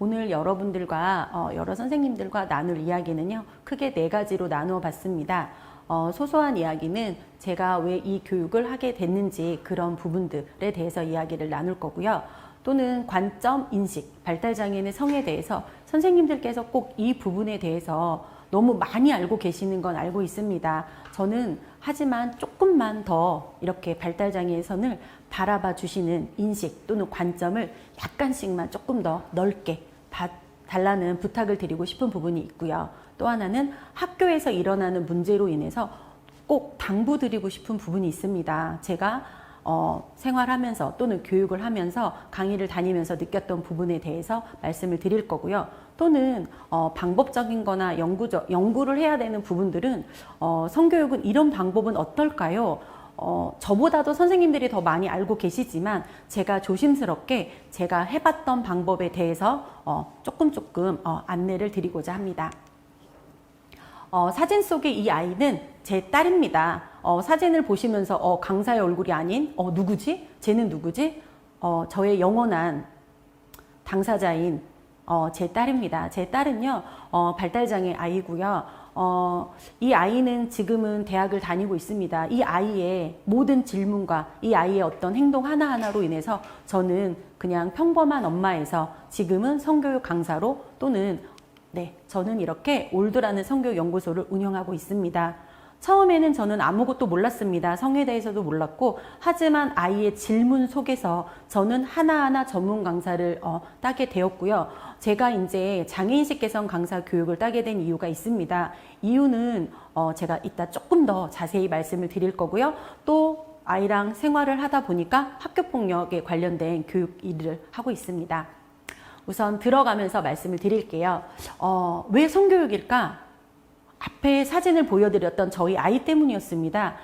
오늘 여러분들과 여러 선생님들과 나눌 이야기는요, 크게 4가지로 나누어 봤습니다. 소소한 이야기는 제가 왜 이 교육을 하게 됐는지 그런 부분들에 대해서 이야기를 나눌 거고요. 또는 관점, 인식, 발달장애인의 성에 대해서 선생님들께서 꼭 이 부분에 대해서 너무 많이 알고 계시는 건 알고 있습니다. 저는 하지만 조금만 더 이렇게 발달장애의 선을 바라봐 주시는 인식 또는 관점을 약간씩만 조금 더 넓게 달라는 부탁을 드리고 싶은 부분이 있고요. 또 하나는 학교에서 일어나는 문제로 인해서 꼭 당부드리고 싶은 부분이 있습니다. 제가 생활하면서 또는 교육을 하면서 강의를 다니면서 느꼈던 부분에 대해서 말씀을 드릴 거고요. 또는 방법적인 거나 연구를 해야 되는 부분들은 성교육은 이런 방법은 어떨까요? 저보다도 선생님들이 더 많이 알고 계시지만 제가 조심스럽게 제가 해봤던 방법에 대해서 조금 안내를 드리고자 합니다. 사진 속의 이 아이는 제 딸입니다. 사진을 보시면서 강사의 얼굴이 아닌 누구지? 쟤는 누구지? 저의 영원한 당사자인 제 딸입니다. 제 딸은요 발달장애 아이고요. 이 아이는 지금은 대학을 다니고 있습니다. 이 아이의 모든 질문과 이 아이의 어떤 행동 하나하나로 인해서 저는 그냥 평범한 엄마에서 지금은 성교육 강사로 또는 저는 이렇게 올드라는 성교육 연구소를 운영하고 있습니다. 처음에는 저는 아무것도 몰랐습니다. 성에 대해서도 몰랐고, 하지만 아이의 질문 속에서 저는 하나하나 전문 강사를 따게 되었고요. 제가 이제 장애인식 개선 강사 교육을 따게 된 이유가 있습니다. 이유는 제가 이따 조금 더 자세히 말씀을 드릴 거고요. 또 아이랑 생활을 하다 보니까 학교폭력에 관련된 교육 일을 하고 있습니다. 우선 들어가면서 말씀을 드릴게요. 왜 성교육일까? 앞에 사진을 보여드렸던 저희 아이 때문이었습니다.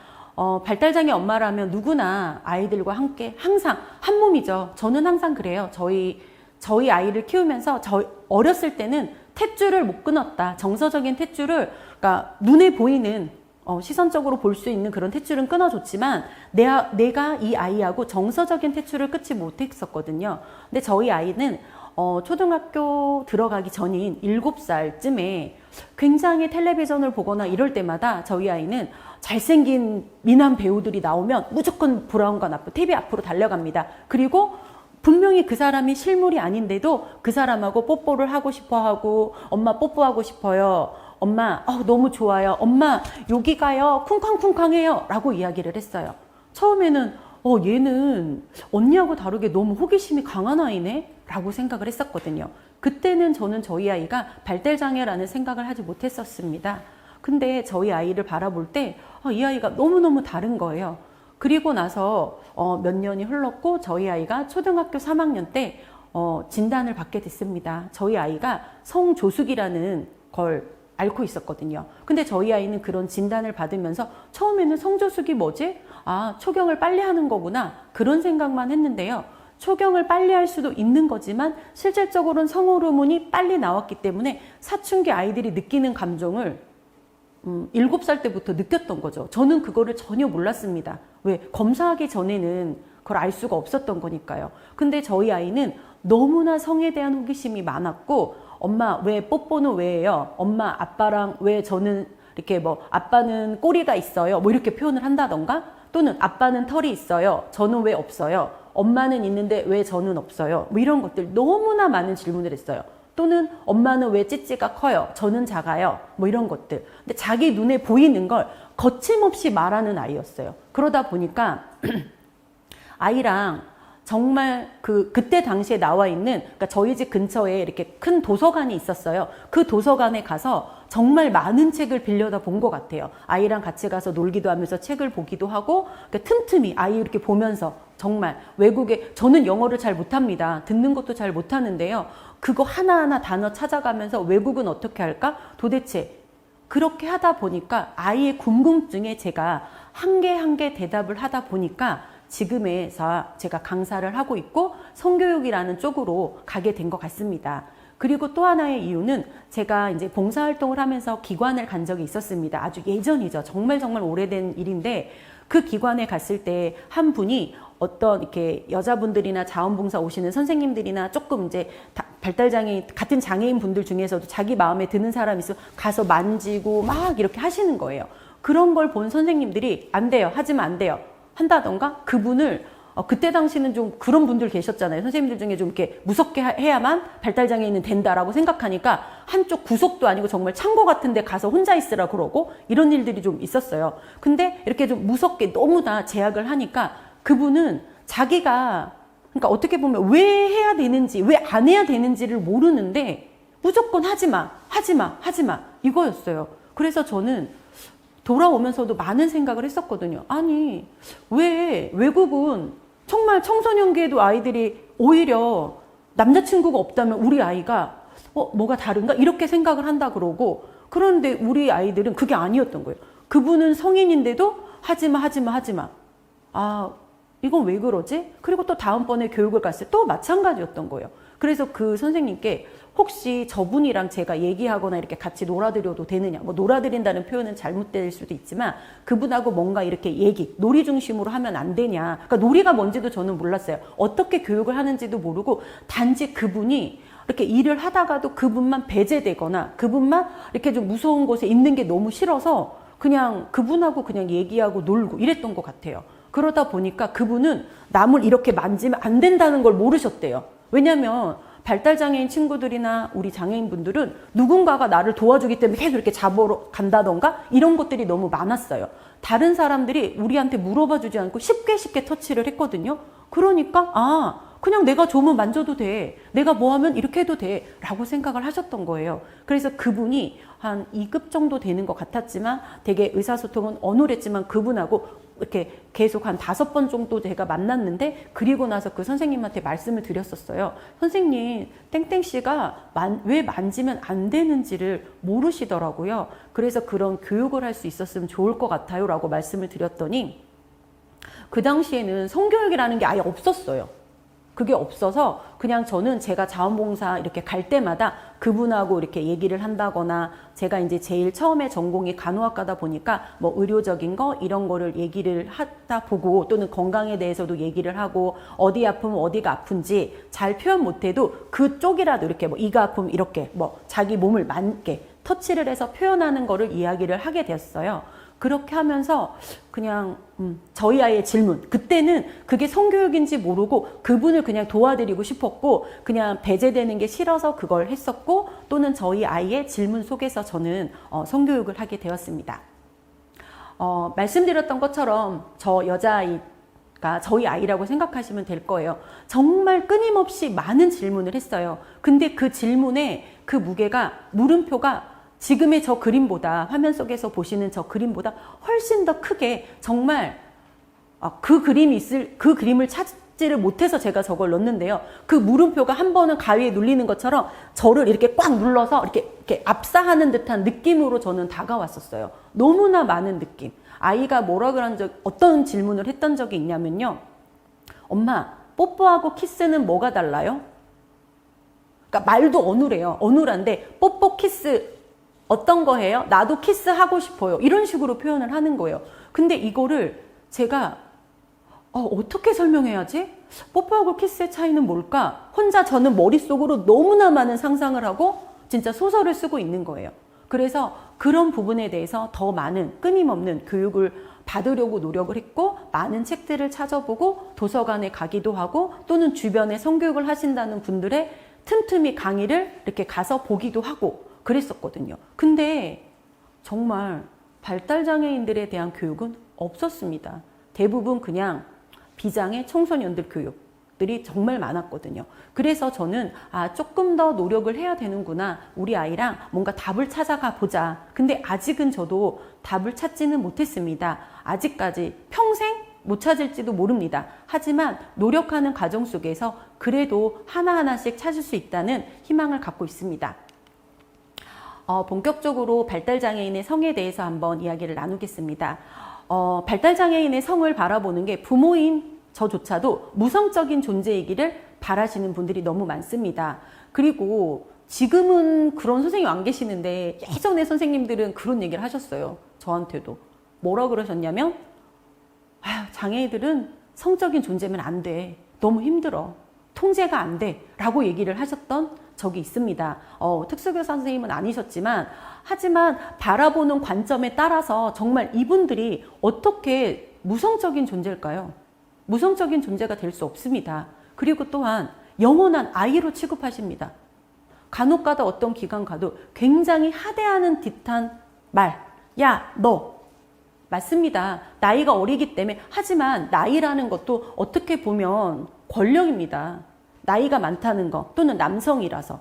발달장애 엄마라면 누구나 아이들과 함께 항상 한 몸이죠. 저는 항상 그래요. 저희 아이를 키우면서 어렸을 때는 탯줄을 못 끊었다. 정서적인 탯줄을, 그러니까 눈에 보이는 시선적으로 볼 수 있는 그런 탯줄은 끊어줬지만 내가 이 아이하고 정서적인 탯줄을 끊지 못했었거든요. 근데 저희 아이는 초등학교 들어가기 전인 7살쯤에 굉장히 텔레비전을 보거나 이럴 때마다 저희 아이는 잘생긴 미남 배우들이 나오면 무조건 브라운관 앞으로 TV 앞으로 달려갑니다. 그리고 분명히 그 사람이 실물이 아닌데도 그 사람하고 뽀뽀를 하고 싶어 하고, 엄마 뽀뽀하고 싶어요. 엄마 너무 좋아요. 엄마 여기 가요. 쿵쾅쿵쾅해요. 라고 이야기를 했어요. 처음에는 얘는 언니하고 다르게 너무 호기심이 강한 아이네? 라고 생각을 했었거든요. 그때는 저는 저희 아이가 발달장애라는 생각을 하지 못했었습니다. 근데 저희 아이를 바라볼 때 이 아이가 너무너무 다른 거예요. 그리고 나서 몇 년이 흘렀고 저희 아이가 초등학교 3학년 때 진단을 받게 됐습니다. 저희 아이가 성조숙이라는 걸 앓고 있었거든요. 근데 저희 아이는 그런 진단을 받으면서 처음에는 성조숙이 뭐지? 초경을 빨리 하는 거구나. 그런 생각만 했는데요. 초경을 빨리 할 수도 있는 거지만 실질적으로는 성호르몬이 빨리 나왔기 때문에 사춘기 아이들이 느끼는 감정을 7살 때부터 느꼈던 거죠. 저는 그거를 전혀 몰랐습니다. 왜? 검사하기 전에는 그걸 알 수가 없었던 거니까요. 근데 저희 아이는 너무나 성에 대한 호기심이 많았고, 엄마 왜 뽀뽀는 왜 해요? 엄마 아빠랑 왜 저는 이렇게 아빠는 꼬리가 있어요? 이렇게 표현을 한다던가, 또는 아빠는 털이 있어요. 저는 왜 없어요? 엄마는 있는데 왜 저는 없어요? 이런 것들 너무나 많은 질문을 했어요. 또는 엄마는 왜 찌찌가 커요? 저는 작아요. 이런 것들. 근데 자기 눈에 보이는 걸 거침없이 말하는 아이였어요. 그러다 보니까 아이랑 정말 그때 당시에 나와 있는, 그러니까 저희 집 근처에 이렇게 큰 도서관이 있었어요. 그 도서관에 가서 정말 많은 책을 빌려다 본 것 같아요. 아이랑 같이 가서 놀기도 하면서 책을 보기도 하고, 그러니까 틈틈이 아이 이렇게 보면서 정말 외국에, 저는 영어를 잘 못합니다. 듣는 것도 잘 못하는데요. 그거 하나하나 단어 찾아가면서 외국은 어떻게 할까? 도대체 그렇게 하다 보니까 아이의 궁금증에 제가 한 개 한 개 대답을 하다 보니까 지금에서 제가 강사를 하고 있고 성교육이라는 쪽으로 가게 된 것 같습니다. 그리고 또 하나의 이유는 제가 이제 봉사활동을 하면서 기관을 간 적이 있었습니다. 아주 예전이죠. 정말 오래된 일인데, 그 기관에 갔을 때 한 분이 어떤 이렇게 여자분들이나 자원봉사 오시는 선생님들이나 조금 이제 발달장애인, 같은 장애인 분들 중에서도 자기 마음에 드는 사람이 있으면 가서 만지고 막 이렇게 하시는 거예요. 그런 걸 본 선생님들이 안 돼요. 하지면 안 돼요. 한다던가 그분을 그때 당시는 좀 그런 분들 계셨잖아요. 선생님들 중에 좀 이렇게 무섭게 해야만 발달장애인은 된다라고 생각하니까 한쪽 구석도 아니고 정말 창고 같은 데 가서 혼자 있으라 그러고 이런 일들이 좀 있었어요. 근데 이렇게 좀 무섭게 너무 다 제약을 하니까 그분은 자기가 그러니까 어떻게 보면 왜 해야 되는지 왜 안 해야 되는지를 모르는데 무조건 하지마 하지마 하지마 이거였어요. 그래서 저는 돌아오면서도 많은 생각을 했었거든요. 아니 왜 외국은 정말 청소년기에도 아이들이 오히려 남자친구가 없다면 우리 아이가 뭐가 다른가 이렇게 생각을 한다 그러고 그런데 우리 아이들은 그게 아니었던 거예요. 그분은 성인인데도 하지마 하지마 하지마. 아 이건 왜 그러지? 그리고 또 다음번에 교육을 갔을 때 또 마찬가지였던 거예요. 그래서 그 선생님께 혹시 저분이랑 제가 얘기하거나 이렇게 같이 놀아드려도 되느냐. 뭐 놀아드린다는 표현은 잘못될 수도 있지만 그분하고 뭔가 이렇게 얘기, 놀이 중심으로 하면 안 되냐. 그러니까 놀이가 뭔지도 저는 몰랐어요. 어떻게 교육을 하는지도 모르고 단지 그분이 이렇게 일을 하다가도 그분만 배제되거나 그분만 이렇게 좀 무서운 곳에 있는 게 너무 싫어서 그냥 그분하고 그냥 얘기하고 놀고 이랬던 것 같아요. 그러다 보니까 그분은 남을 이렇게 만지면 안 된다는 걸 모르셨대요. 왜냐면 발달장애인 친구들이나 우리 장애인분들은 누군가가 나를 도와주기 때문에 계속 이렇게 잡으러 간다던가 이런 것들이 너무 많았어요. 다른 사람들이 우리한테 물어봐 주지 않고 쉽게 터치를 했거든요. 그러니까 그냥 내가 조문 만져도 돼. 내가 뭐 하면 이렇게 해도 돼. 라고 생각을 하셨던 거예요. 그래서 그분이 한 2급 정도 되는 것 같았지만 되게 의사소통은 어눌했지만 그분하고 이렇게 계속 한 5번 정도 제가 만났는데 그리고 나서 그 선생님한테 말씀을 드렸었어요. 선생님, 땡땡씨가 왜 만지면 안 되는지를 모르시더라고요. 그래서 그런 교육을 할 수 있었으면 좋을 것 같아요. 라고 말씀을 드렸더니 그 당시에는 성교육이라는 게 아예 없었어요. 그게 없어서 그냥 저는 제가 자원봉사 이렇게 갈 때마다 그분하고 이렇게 얘기를 한다거나 제가 이제 제일 처음에 전공이 간호학과다 보니까 뭐 의료적인 거 이런 거를 얘기를 하다 보고 또는 건강에 대해서도 얘기를 하고 어디 아프면 어디가 아픈지 잘 표현 못해도 그쪽이라도 이렇게 뭐 이가 아프면 이렇게 뭐 자기 몸을 이렇게 터치를 해서 표현하는 거를 이야기를 하게 됐어요. 그렇게 하면서 그냥 저희 아이의 질문 그때는 그게 성교육인지 모르고 그분을 그냥 도와드리고 싶었고 그냥 배제되는 게 싫어서 그걸 했었고 또는 저희 아이의 질문 속에서 저는 성교육을 하게 되었습니다. 말씀드렸던 것처럼 저 여자아이가 저희 아이라고 생각하시면 될 거예요. 정말 끊임없이 많은 질문을 했어요. 근데 그 질문에 그 무게가 물음표가 지금의 저 그림보다 화면 속에서 보시는 저 그림보다 훨씬 더 크게 정말 그 그림을 찾지를 못해서 제가 저걸 넣었는데요. 그 물음표가 한 번은 가위에 눌리는 것처럼 저를 이렇게 꽉 눌러서 이렇게 압사하는 듯한 느낌으로 저는 다가왔었어요. 너무나 많은 느낌. 아이가 어떤 질문을 했던 적이 있냐면요. 엄마, 뽀뽀하고 키스는 뭐가 달라요? 그러니까 말도 어눌해요. 어눌한데 뽀뽀 키스 어떤 거 해요? 나도 키스하고 싶어요. 이런 식으로 표현을 하는 거예요. 근데 이거를 제가 어떻게 설명해야지? 뽀뽀하고 키스의 차이는 뭘까? 혼자 저는 머릿속으로 너무나 많은 상상을 하고 진짜 소설을 쓰고 있는 거예요. 그래서 그런 부분에 대해서 더 많은 끊임없는 교육을 받으려고 노력을 했고 많은 책들을 찾아보고 도서관에 가기도 하고 또는 주변에 성교육을 하신다는 분들의 틈틈이 강의를 이렇게 가서 보기도 하고 그랬었거든요. 근데 정말 발달장애인들에 대한 교육은 없었습니다. 대부분 그냥 비장애 청소년들 교육들이 정말 많았거든요. 그래서 저는 조금 더 노력을 해야 되는구나. 우리 아이랑 뭔가 답을 찾아가 보자. 근데 아직은 저도 답을 찾지는 못했습니다. 아직까지 평생 못 찾을지도 모릅니다. 하지만 노력하는 과정 속에서 그래도 하나하나씩 찾을 수 있다는 희망을 갖고 있습니다. 본격적으로 발달장애인의 성에 대해서 한번 이야기를 나누겠습니다. 발달장애인의 성을 바라보는 게 부모인 저조차도 무성적인 존재이기를 바라시는 분들이 너무 많습니다. 그리고 지금은 그런 선생님 안 계시는데 예전에 선생님들은 그런 얘기를 하셨어요. 저한테도. 뭐라 그러셨냐면 장애인들은 성적인 존재면 안 돼. 너무 힘들어. 통제가 안 돼 라고 얘기를 하셨던 적이 있습니다. 특수교사 선생님은 아니셨지만 하지만 바라보는 관점에 따라서 정말 이분들이 어떻게 무성적인 존재일까요? 무성적인 존재가 될 수 없습니다. 그리고 또한 영원한 아이로 취급하십니다. 간혹가다 어떤 기관 가도 굉장히 하대하는 듯한 말, 야, 너. 맞습니다. 나이가 어리기 때문에. 하지만 나이라는 것도 어떻게 보면 권력입니다. 나이가 많다는 거, 또는 남성이라서,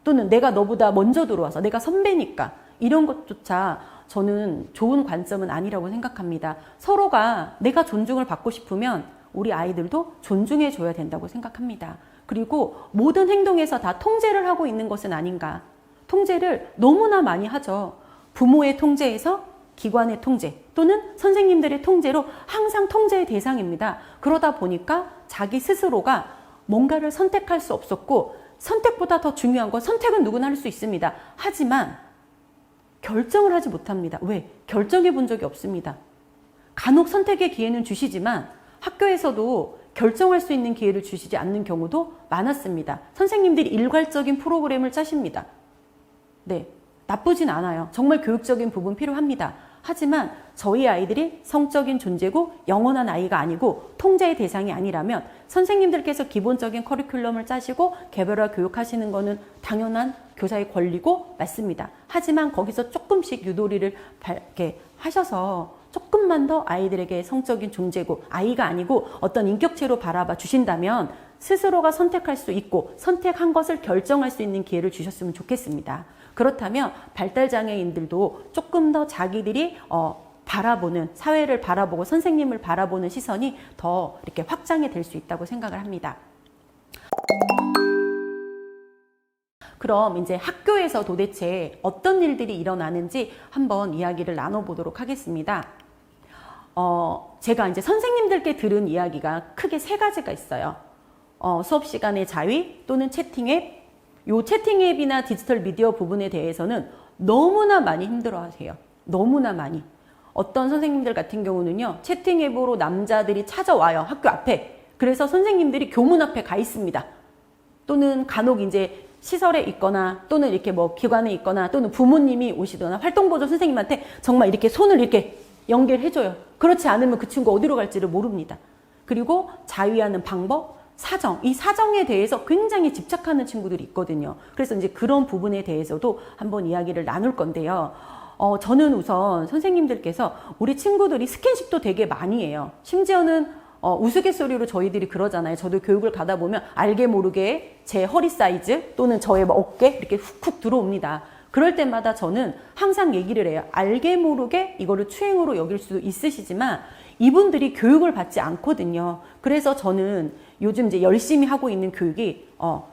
또는 내가 너보다 먼저 들어와서, 내가 선배니까, 이런 것조차 저는 좋은 관점은 아니라고 생각합니다. 서로가 내가 존중을 받고 싶으면 우리 아이들도 존중해 줘야 된다고 생각합니다. 그리고 모든 행동에서 다 통제를 하고 있는 것은 아닌가. 통제를 너무나 많이 하죠. 부모의 통제에서 기관의 통제 또는 선생님들의 통제로 항상 통제의 대상입니다. 그러다 보니까 자기 스스로가 뭔가를 선택할 수 없었고, 선택보다 더 중요한 건 선택은 누구나 할 수 있습니다. 하지만 결정을 하지 못합니다. 왜? 결정해 본 적이 없습니다. 간혹 선택의 기회는 주시지만 학교에서도 결정할 수 있는 기회를 주시지 않는 경우도 많았습니다. 선생님들이 일괄적인 프로그램을 짜십니다. 네, 나쁘진 않아요. 정말 교육적인 부분 필요합니다. 하지만 저희 아이들이 성적인 존재고 영원한 아이가 아니고 통제의 대상이 아니라면 선생님들께서 기본적인 커리큘럼을 짜시고 개별화 교육하시는 것은 당연한 교사의 권리고 맞습니다. 하지만 거기서 조금씩 유도리를 이렇게 하셔서 조금만 더 아이들에게 성적인 존재고 아이가 아니고 어떤 인격체로 바라봐 주신다면 스스로가 선택할 수 있고 선택한 것을 결정할 수 있는 기회를 주셨으면 좋겠습니다. 그렇다면 발달장애인들도 조금 더 자기들이 바라보는, 사회를 바라보고 선생님을 바라보는 시선이 더 이렇게 확장이 될 수 있다고 생각을 합니다. 그럼 이제 학교에서 도대체 어떤 일들이 일어나는지 한번 이야기를 나눠보도록 하겠습니다. 제가 이제 선생님들께 들은 이야기가 크게 3가지가 있어요. 수업 시간의 자위 또는 채팅 앱. 요 채팅 앱이나 디지털 미디어 부분에 대해서는 너무나 많이 힘들어 하세요. 너무나 많이. 어떤 선생님들 같은 경우는요, 채팅 앱으로 남자들이 찾아와요. 학교 앞에. 그래서 선생님들이 교문 앞에 가 있습니다. 또는 간혹 이제 시설에 있거나 또는 이렇게 뭐 기관에 있거나 또는 부모님이 오시거나 활동보조 선생님한테 정말 이렇게 손을 이렇게 연결해줘요. 그렇지 않으면 그 친구 어디로 갈지를 모릅니다. 그리고 자위하는 방법, 사정, 이 사정에 대해서 굉장히 집착하는 친구들이 있거든요. 그래서 이제 그런 부분에 대해서도 한번 이야기를 나눌 건데요. 저는 우선 선생님들께서 우리 친구들이 스킨십도 되게 많이 해요. 심지어는 우스갯소리로 저희들이 그러잖아요. 저도 교육을 가다 보면 알게 모르게 제 허리 사이즈 또는 저의 어깨 이렇게 훅훅 들어옵니다. 그럴 때마다 저는 항상 얘기를 해요. 알게 모르게 이거를 추행으로 여길 수도 있으시지만 이분들이 교육을 받지 않거든요. 그래서 저는 요즘 이제 열심히 하고 있는 교육이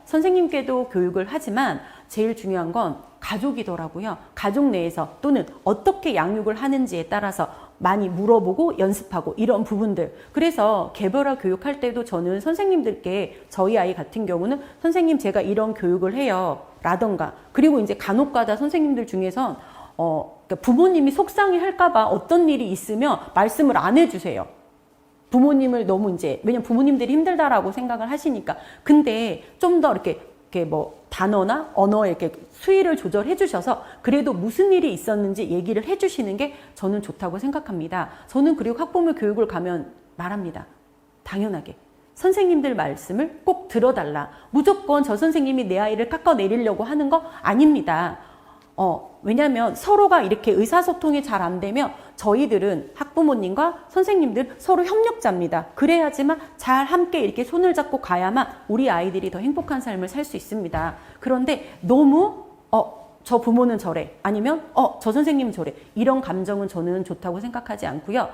선생님께도 교육을 하지만 제일 중요한 건 가족이더라고요. 가족 내에서 또는 어떻게 양육을 하는지에 따라서 많이 물어보고 연습하고 이런 부분들. 그래서 개별화 교육할 때도 저는 선생님들께 저희 아이 같은 경우는 선생님 제가 이런 교육을 해요 라던가, 그리고 이제 간혹가다 선생님들 중에선 그러니까 부모님이 속상해 할까봐 어떤 일이 있으면 말씀을 안 해주세요. 부모님을 너무 이제, 왜냐면 부모님들이 힘들다라고 생각을 하시니까. 근데 좀 더 이렇게 뭐 단어나 언어에 이렇게 수위를 조절해 주셔서 그래도 무슨 일이 있었는지 얘기를 해 주시는 게 저는 좋다고 생각합니다. 저는 그리고 학부모 교육을 가면 말합니다. 당연하게. 선생님들 말씀을 꼭 들어달라. 무조건 저 선생님이 내 아이를 깎아내리려고 하는 거 아닙니다. 왜냐면 서로가 이렇게 의사소통이 잘 안 되면 저희들은 학부모님과 선생님들 서로 협력자입니다. 그래야지만 잘 함께 이렇게 손을 잡고 가야만 우리 아이들이 더 행복한 삶을 살 수 있습니다. 그런데 너무 저 부모는 저래, 아니면 저 선생님은 저래, 이런 감정은 저는 좋다고 생각하지 않고요.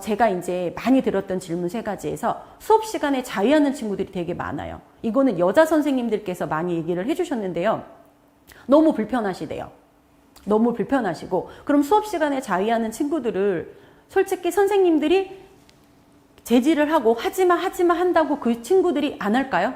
제가 이제 많이 들었던 질문 3가지에서 수업 시간에 자위하는 친구들이 되게 많아요. 이거는 여자 선생님들께서 많이 얘기를 해주셨는데요. 너무 불편하시대요. 너무 불편하시고, 그럼 수업 시간에 자위하는 친구들을 솔직히 선생님들이 제지를 하고 하지마 한다고 그 친구들이 안 할까요?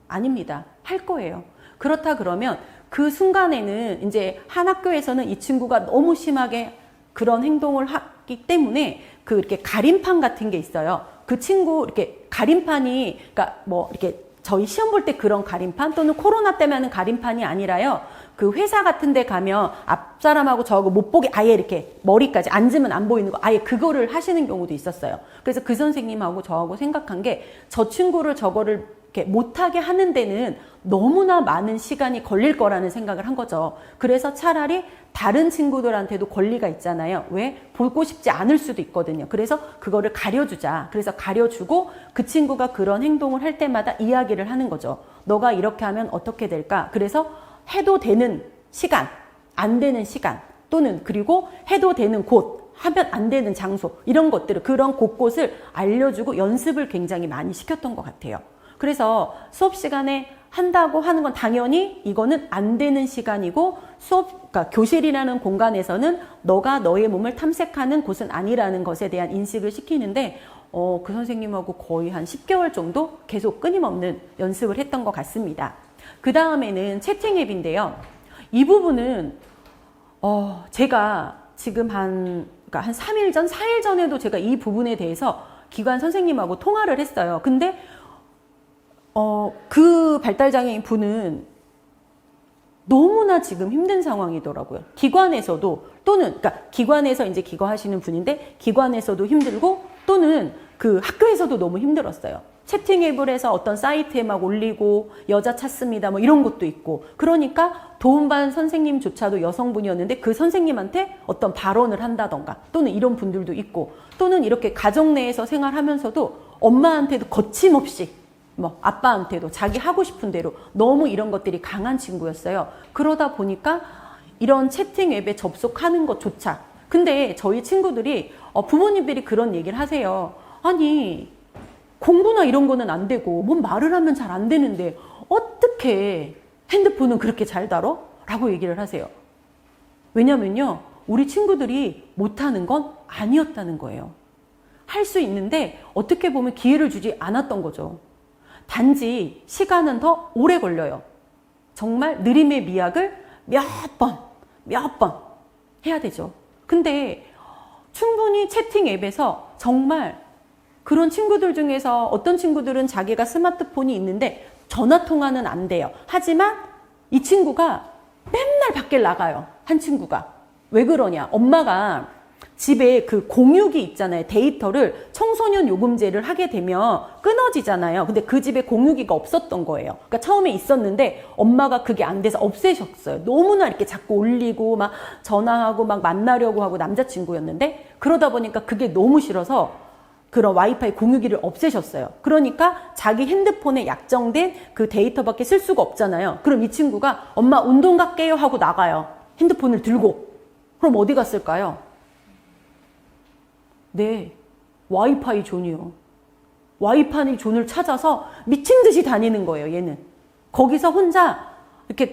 아닙니다. 할 거예요. 그렇다 그러면 그 순간에는 이제 한 학교에서는 이 친구가 너무 심하게 그런 행동을 하기 때문에 그 이렇게 가림판 같은 게 있어요. 그 친구 이렇게 가림판이, 그러니까 뭐 이렇게 저희 시험 볼 때 그런 가림판 또는 코로나 때문에 하는 가림판이 아니라요. 그 회사 같은 데 가면 앞사람하고 저하고 못 보게 아예 이렇게 머리까지 앉으면 안 보이는 거 아예 그거를 하시는 경우도 있었어요. 그래서 그 선생님하고 저하고 생각한 게 저 친구를 저거를 이렇게 못하게 하는 데는 너무나 많은 시간이 걸릴 거라는 생각을 한 거죠. 그래서 차라리 다른 친구들한테도 권리가 있잖아요. 왜? 보고 싶지 않을 수도 있거든요. 그래서 그거를 가려주자. 그래서 가려주고 그 친구가 그런 행동을 할 때마다 이야기를 하는 거죠. 너가 이렇게 하면 어떻게 될까? 그래서 해도 되는 시간, 안 되는 시간, 또는 그리고 해도 되는 곳, 하면 안 되는 장소, 이런 것들을, 그런 곳곳을 알려주고 연습을 굉장히 많이 시켰던 것 같아요. 그래서 수업 시간에 한다고 하는 건 당연히 이거는 안 되는 시간이고 그러니까 교실이라는 공간에서는 너가 너의 몸을 탐색하는 곳은 아니라는 것에 대한 인식을 시키는데 그 선생님하고 거의 한 10개월 정도 계속 끊임없는 연습을 했던 것 같습니다. 그 다음에는 채팅 앱인데요. 이 부분은 제가 지금 그러니까 한 3일 전, 4일 전에도 제가 이 부분에 대해서 기관 선생님하고 통화를 했어요. 근데 그 발달장애인 분은 너무나 지금 힘든 상황이더라고요. 기관에서도 또는 그러니까 기관에서 이제 기거하시는 분인데 기관에서도 힘들고 또는 그 학교에서도 너무 힘들었어요. 채팅 앱을 해서 어떤 사이트에 막 올리고 여자 찾습니다 뭐 이런 것도 있고 그러니까 도움반 선생님조차도 여성분이었는데 그 선생님한테 어떤 발언을 한다던가 또는 이런 분들도 있고 또는 이렇게 가정 내에서 생활하면서도 엄마한테도 거침없이 뭐 아빠한테도 자기 하고 싶은 대로 너무 이런 것들이 강한 친구였어요. 그러다 보니까 이런 채팅 앱에 접속하는 것조차 근데 저희 친구들이 부모님들이 그런 얘기를 하세요. 아니 공부나 이런 거는 안 되고 뭔 말을 하면 잘 안 되는데 어떻게 핸드폰은 그렇게 잘 다뤄? 라고 얘기를 하세요. 왜냐면요 우리 친구들이 못하는 건 아니었다는 거예요. 할 수 있는데 어떻게 보면 기회를 주지 않았던 거죠. 단지 시간은 더 오래 걸려요. 정말 느림의 미학을 몇 번 해야 되죠. 근데 충분히 채팅 앱에서 정말 그런 친구들 중에서 어떤 친구들은 자기가 스마트폰이 있는데 전화 통화는 안 돼요. 하지만 이 친구가 맨날 밖에 나가요. 한 친구가. 왜 그러냐? 엄마가 집에 그 공유기 있잖아요. 데이터를 청소년 요금제를 하게 되면 끊어지잖아요. 근데 그 집에 공유기가 없었던 거예요. 그러니까 처음에 있었는데 엄마가 그게 안 돼서 없애셨어요. 너무나 이렇게 자꾸 올리고 막 전화하고 막 만나려고 하고 남자친구였는데 그러다 보니까 그게 너무 싫어서 그런 와이파이 공유기를 없애셨어요. 그러니까 자기 핸드폰에 약정된 그 데이터밖에 쓸 수가 없잖아요. 그럼 이 친구가 엄마 운동 갈게요 하고 나가요. 핸드폰을 들고. 그럼 어디 갔을까요? 네, 와이파이 존이요. 와이파이 존을 찾아서 미친 듯이 다니는 거예요, 얘는. 거기서 혼자 이렇게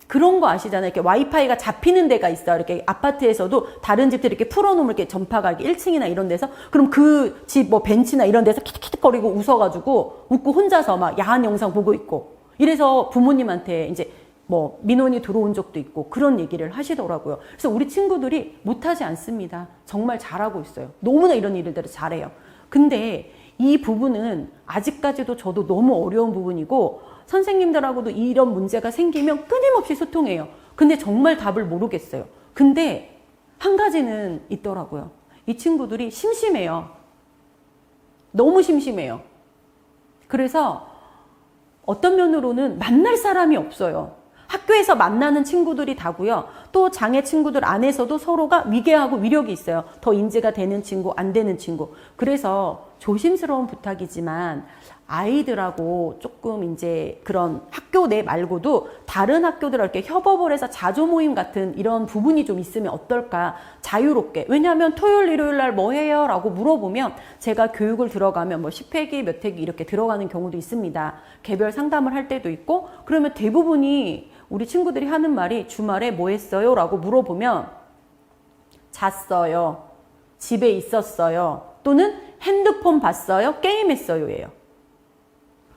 그런 거 아시잖아요. 이렇게 와이파이가 잡히는 데가 있어요. 이렇게 아파트에서도 다른 집들이 이렇게 풀어놓으면 이렇게 전파가 이렇게 1층이나 이런 데서 그럼 그 집 뭐 벤치나 이런 데서 키득키득거리고 웃어가지고 웃고 혼자서 막 야한 영상 보고 있고 이래서 부모님한테 이제 뭐 민원이 들어온 적도 있고 그런 얘기를 하시더라고요. 그래서 우리 친구들이 못하지 않습니다. 정말 잘하고 있어요. 너무나 이런 일들을 잘해요. 근데 이 부분은 아직까지도 저도 너무 어려운 부분이고 선생님들하고도 이런 문제가 생기면 끊임없이 소통해요. 근데 정말 답을 모르겠어요. 근데 한 가지는 있더라고요. 이 친구들이 심심해요. 너무 심심해요. 그래서 어떤 면으로는 만날 사람이 없어요. 학교에서 만나는 친구들이 다고요. 또 장애 친구들 안에서도 서로가 위계하고 위력이 있어요. 더 인재가 되는 친구, 안 되는 친구. 그래서 조심스러운 부탁이지만 아이들하고 조금 이제 그런 학교 내 말고도 다른 학교들하고 이렇게 협업을 해서 자조 모임 같은 이런 부분이 좀 있으면 어떨까? 자유롭게. 왜냐하면 토요일, 일요일 날 뭐 해요? 라고 물어보면 제가 교육을 들어가면 뭐 10회기, 몇 회기 이렇게 들어가는 경우도 있습니다. 개별 상담을 할 때도 있고 그러면 대부분이 우리 친구들이 하는 말이 주말에 뭐 했어요? 라고 물어보면 잤어요. 집에 있었어요. 또는 핸드폰 봤어요. 게임했어요. 예요.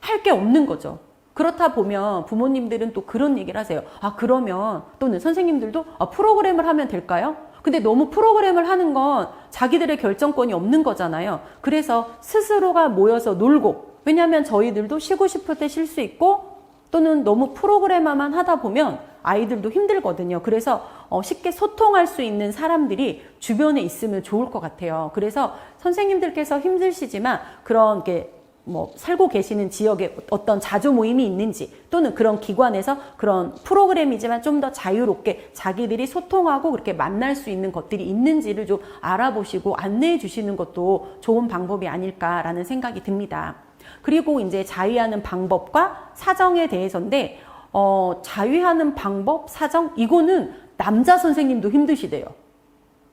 할 게 없는 거죠. 그렇다 보면 부모님들은 또 그런 얘기를 하세요. 아 그러면 또는 선생님들도 프로그램을 하면 될까요? 근데 너무 프로그램을 하는 건 자기들의 결정권이 없는 거잖아요. 그래서 스스로가 모여서 놀고, 왜냐하면 저희들도 쉬고 싶을 때 쉴 수 있고, 또는 너무 프로그램만 하다 보면 아이들도 힘들거든요. 그래서 쉽게 소통할 수 있는 사람들이 주변에 있으면 좋을 것 같아요. 그래서 선생님들께서 힘드시지만 그런 게 뭐 살고 계시는 지역에 어떤 자조 모임이 있는지, 또는 그런 기관에서 그런 프로그램이지만 좀 더 자유롭게 자기들이 소통하고 그렇게 만날 수 있는 것들이 있는지를 좀 알아보시고 안내해 주시는 것도 좋은 방법이 아닐까라는 생각이 듭니다. 그리고 이제 자위하는 방법과 사정에 대해서인데, 자위하는 방법, 사정, 이거는 남자 선생님도 힘드시대요.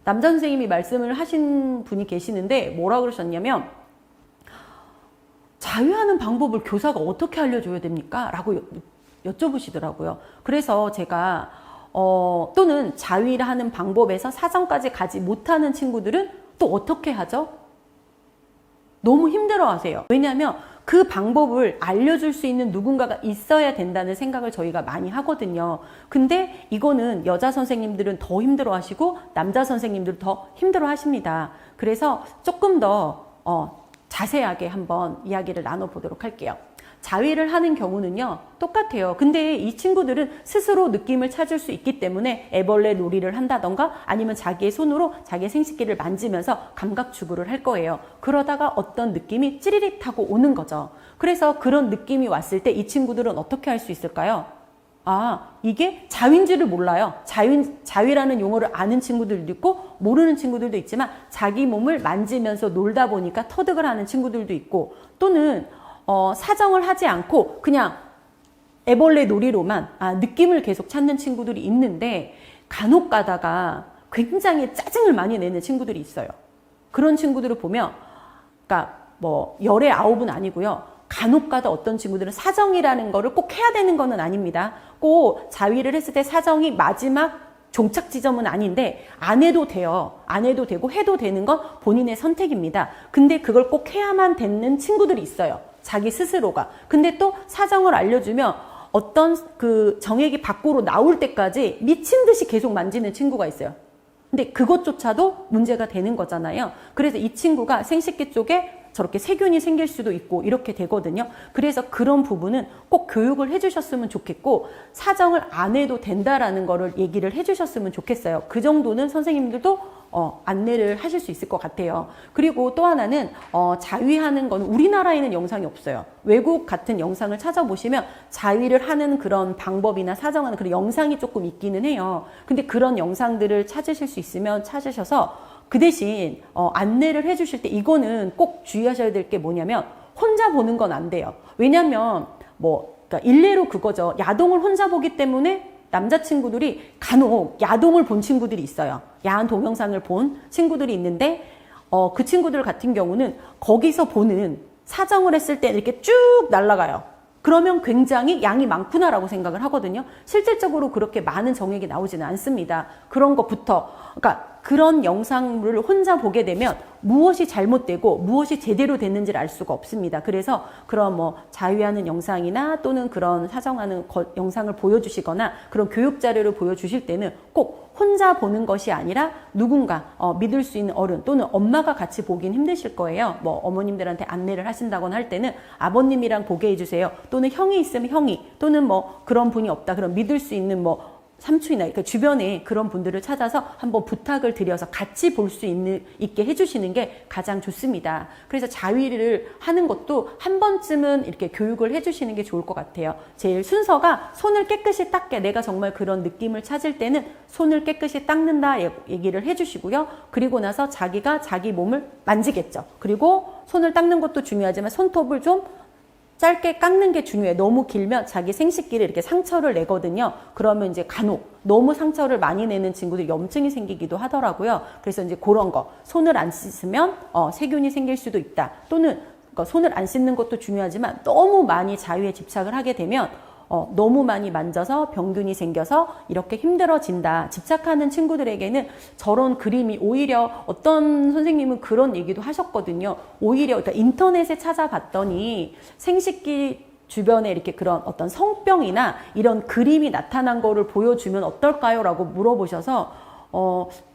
남자 선생님이 말씀을 하신 분이 계시는데 뭐라 그러셨냐면, 자위하는 방법을 교사가 어떻게 알려줘야 됩니까? 라고 여쭤보시더라고요. 그래서 제가 또는 자위를 하는 방법에서 사정까지 가지 못하는 친구들은 또 어떻게 하죠? 너무 힘들어하세요. 왜냐하면 그 방법을 알려줄 수 있는 누군가가 있어야 된다는 생각을 저희가 많이 하거든요. 근데 이거는 여자 선생님들은 더 힘들어하시고 남자 선생님들은 더 힘들어하십니다. 그래서 조금 더 자세하게 한번 이야기를 나눠보도록 할게요. 자위를 하는 경우는요, 똑같아요. 근데 이 친구들은 스스로 느낌을 찾을 수 있기 때문에 애벌레 놀이를 한다던가 아니면 자기의 손으로 자기의 생식기를 만지면서 감각 추구를 할 거예요. 그러다가 어떤 느낌이 찌리릿 하고 오는 거죠. 그래서 그런 느낌이 왔을 때 이 친구들은 어떻게 할 수 있을까요? 아, 이게 자위인지를 몰라요. 자위라는 용어를 아는 친구들도 있고 모르는 친구들도 있지만 자기 몸을 만지면서 놀다 보니까 터득을 하는 친구들도 있고, 또는 사정을 하지 않고 그냥 애벌레 놀이로만 느낌을 계속 찾는 친구들이 있는데, 간혹 가다가 굉장히 짜증을 많이 내는 친구들이 있어요. 그런 친구들을 보면, 그러니까 뭐 열의 9은 아니고요. 간혹 가다 어떤 친구들은 사정이라는 거를 꼭 해야 되는 거는 아닙니다. 꼭 자위를 했을 때 사정이 마지막 종착 지점은 아닌데 안 해도 돼요. 안 해도 되고 해도 되는 건 본인의 선택입니다. 근데 그걸 꼭 해야만 되는 친구들이 있어요. 자기 스스로가. 근데 또 사정을 알려주면 어떤 그 정액이 밖으로 나올 때까지 미친 듯이 계속 만지는 친구가 있어요. 근데 그것조차도 문제가 되는 거잖아요. 그래서 이 친구가 생식기 쪽에 저렇게 세균이 생길 수도 있고 이렇게 되거든요. 그래서 그런 부분은 꼭 교육을 해주셨으면 좋겠고, 사정을 안 해도 된다라는 거를 얘기를 해주셨으면 좋겠어요. 그 정도는 선생님들도 안내를 하실 수 있을 것 같아요. 그리고 또 하나는 자위하는 건 우리나라에는 영상이 없어요. 외국 같은 영상을 찾아보시면 자위를 하는 그런 방법이나 사정하는 그런 영상이 조금 있기는 해요. 근데 그런 영상들을 찾으실 수 있으면 찾으셔서 그 대신 안내를 해주실 때 이거는 꼭 주의하셔야 될 게 뭐냐면, 혼자 보는 건 안 돼요. 왜냐면 그러니까 일례로 그거죠. 야동을 혼자 보기 때문에 남자친구들이 간혹 야동을 본 친구들이 있어요. 야한 동영상을 본 친구들이 있는데 그 친구들 같은 경우는 거기서 보는 사정을 했을 때 이렇게 쭉 날아가요. 그러면 굉장히 양이 많구나라고 생각을 하거든요. 실질적으로 그렇게 많은 정액이 나오지는 않습니다. 그런 것부터, 그러니까 그런 영상을 혼자 보게 되면 무엇이 잘못되고 무엇이 제대로 됐는지를 알 수가 없습니다. 그래서 그런 뭐 자위하는 영상이나 또는 그런 사정하는 영상을 보여주시거나 그런 교육 자료를 보여주실 때는 꼭 혼자 보는 것이 아니라 누군가 믿을 수 있는 어른 또는 엄마가 같이 보긴 힘드실 거예요. 뭐 어머님들한테 안내를 하신다거나 할 때는 아버님이랑 보게 해주세요. 또는 형이 있으면 형이, 또는 뭐 그런 분이 없다 그럼 믿을 수 있는 뭐 삼촌이나 그러니까 주변에 그런 분들을 찾아서 한번 부탁을 드려서 같이 볼 수 있게 해주시는 게 가장 좋습니다. 그래서 자위를 하는 것도 한 번쯤은 이렇게 교육을 해주시는 게 좋을 것 같아요. 제일 순서가 손을 깨끗이 닦게, 내가 정말 그런 느낌을 찾을 때는 손을 깨끗이 닦는다 얘기를 해주시고요. 그리고 나서 자기가 자기 몸을 만지겠죠. 그리고 손을 닦는 것도 중요하지만 손톱을 좀 짧게 깎는 게 중요해. 너무 길면 자기 생식기를 이렇게 상처를 내거든요. 그러면 이제 간혹 너무 상처를 많이 내는 친구들이 염증이 생기기도 하더라고요. 그래서 이제 그런 거, 손을 안 씻으면 세균이 생길 수도 있다. 또는 손을 안 씻는 것도 중요하지만 너무 많이 자위에 집착을 하게 되면 너무 많이 만져서 병균이 생겨서 이렇게 힘들어진다. 집착하는 친구들에게는 저런 그림이 오히려, 어떤 선생님은 그런 얘기도 하셨거든요. 오히려 그러니까 인터넷에 찾아봤더니 생식기 주변에 이렇게 그런 어떤 성병이나 이런 그림이 나타난 거를 보여주면 어떨까요? 라고 물어보셔서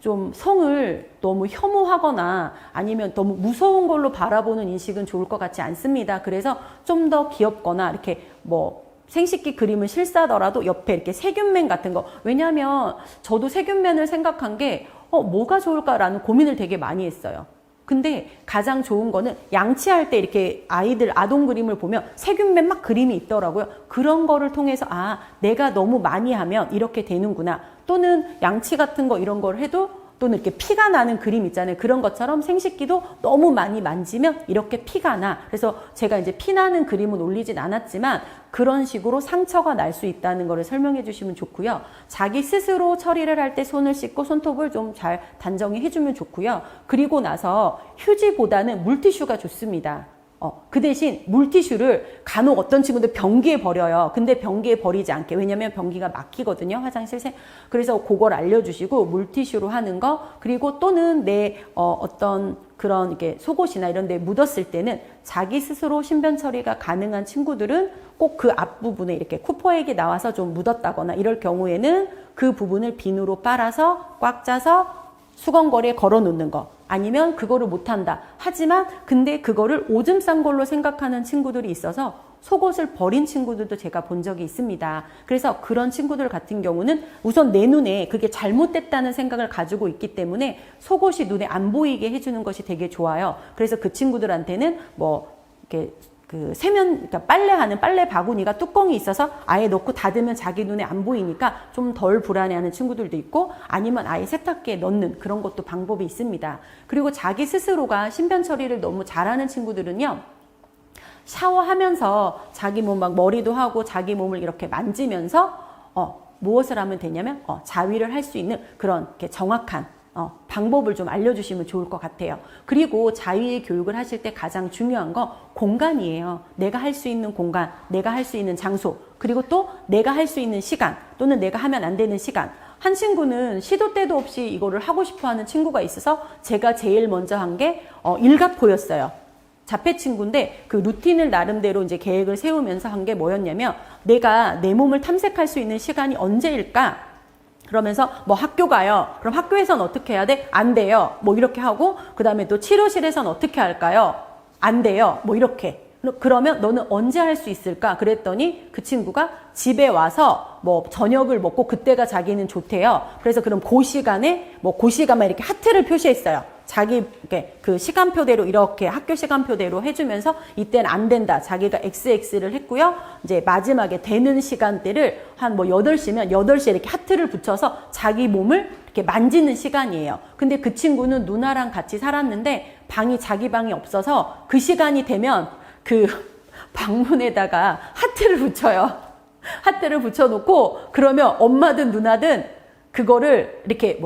좀 성을 너무 혐오하거나 아니면 너무 무서운 걸로 바라보는 인식은 좋을 것 같지 않습니다. 그래서 좀 더 귀엽거나 이렇게 뭐 생식기 그림을 실사더라도 옆에 이렇게 세균맨 같은 거. 왜냐하면 저도 세균맨을 생각한 게 뭐가 좋을까라는 고민을 되게 많이 했어요. 근데 가장 좋은 거는 양치할 때 이렇게 아이들 아동 그림을 보면 세균맨 막 그림이 있더라고요. 그런 거를 통해서 내가 너무 많이 하면 이렇게 되는구나. 또는 양치 같은 거 이런 걸 해도 또는 이렇게 피가 나는 그림 있잖아요. 그런 것처럼 생식기도 너무 많이 만지면 이렇게 피가 나. 그래서 제가 이제 피 나는 그림은 올리진 않았지만 그런 식으로 상처가 날 수 있다는 거를 설명해 주시면 좋고요. 자기 스스로 처리를 할 때 손을 씻고 손톱을 좀 잘 단정히 해주면 좋고요. 그리고 나서 휴지보다는 물티슈가 좋습니다. 그 대신 물티슈를 간혹 어떤 친구들 변기에 버려요. 근데 변기에 버리지 않게. 왜냐면 변기가 막히거든요. 화장실에. 그래서 그걸 알려주시고 물티슈로 하는 거. 그리고 또는 내 어떤 그런 이렇게 속옷이나 이런 데 묻었을 때는 자기 스스로 신변 처리가 가능한 친구들은 꼭 그 앞부분에 이렇게 쿠퍼액이 나와서 좀 묻었다거나 이럴 경우에는 그 부분을 비누로 빨아서 꽉 짜서 수건거리에 걸어 놓는 거. 아니면 그거를 못한다. 하지만 근데 그거를 오줌 싼 걸로 생각하는 친구들이 있어서 속옷을 버린 친구들도 제가 본 적이 있습니다. 그래서 그런 친구들 같은 경우는 우선 내 눈에 그게 잘못됐다는 생각을 가지고 있기 때문에 속옷이 눈에 안 보이게 해주는 것이 되게 좋아요. 그래서 그 친구들한테는 뭐 이렇게 그러니까 빨래하는 빨래 바구니가 뚜껑이 있어서 아예 넣고 닫으면 자기 눈에 안 보이니까 좀 덜 불안해하는 친구들도 있고, 아니면 아예 세탁기에 넣는 그런 것도 방법이 있습니다. 그리고 자기 스스로가 신변 처리를 너무 잘하는 친구들은요, 샤워하면서 자기 몸 막 머리도 하고 자기 몸을 이렇게 만지면서 무엇을 하면 되냐면 자위를 할 수 있는 그런 이렇게 정확한 방법을 좀 알려주시면 좋을 것 같아요. 그리고 자위 교육을 하실 때 가장 중요한 거 공간이에요. 내가 할 수 있는 공간, 내가 할 수 있는 장소, 그리고 또 내가 할 수 있는 시간, 또는 내가 하면 안 되는 시간. 한 친구는 시도 때도 없이 이거를 하고 싶어 하는 친구가 있어서 제가 제일 먼저 한 게 일가포였어요. 자폐 친구인데 그 루틴을 나름대로 이제 계획을 세우면서 한 게 뭐였냐면, 내가 내 몸을 탐색할 수 있는 시간이 언제일까? 그러면서 뭐 학교 가요. 그럼 학교에선 어떻게 해야 돼? 안 돼요. 뭐 이렇게 하고, 그 다음에 또 치료실에선 어떻게 할까요? 안 돼요. 뭐 이렇게. 그러면 너는 언제 할 수 있을까? 그랬더니 그 친구가 집에 와서 뭐 저녁을 먹고 그때가 자기는 좋대요. 그래서 그럼 그 시간에 그 시간만 이렇게 하트를 표시했어요. 자기 그 시간표대로 이렇게 학교 시간표대로 해주면서 이때는 안 된다. 자기가 XX를 했고요. 이제 마지막에 되는 시간대를 한 8시면 8시에 이렇게 하트를 붙여서 자기 몸을 이렇게 만지는 시간이에요. 근데 그 친구는 누나랑 같이 살았는데 자기 방이 없어서 그 시간이 되면 그 방문에다가 하트를 붙여요. 하트를 붙여놓고, 그러면 엄마든 누나든 그거를 이렇게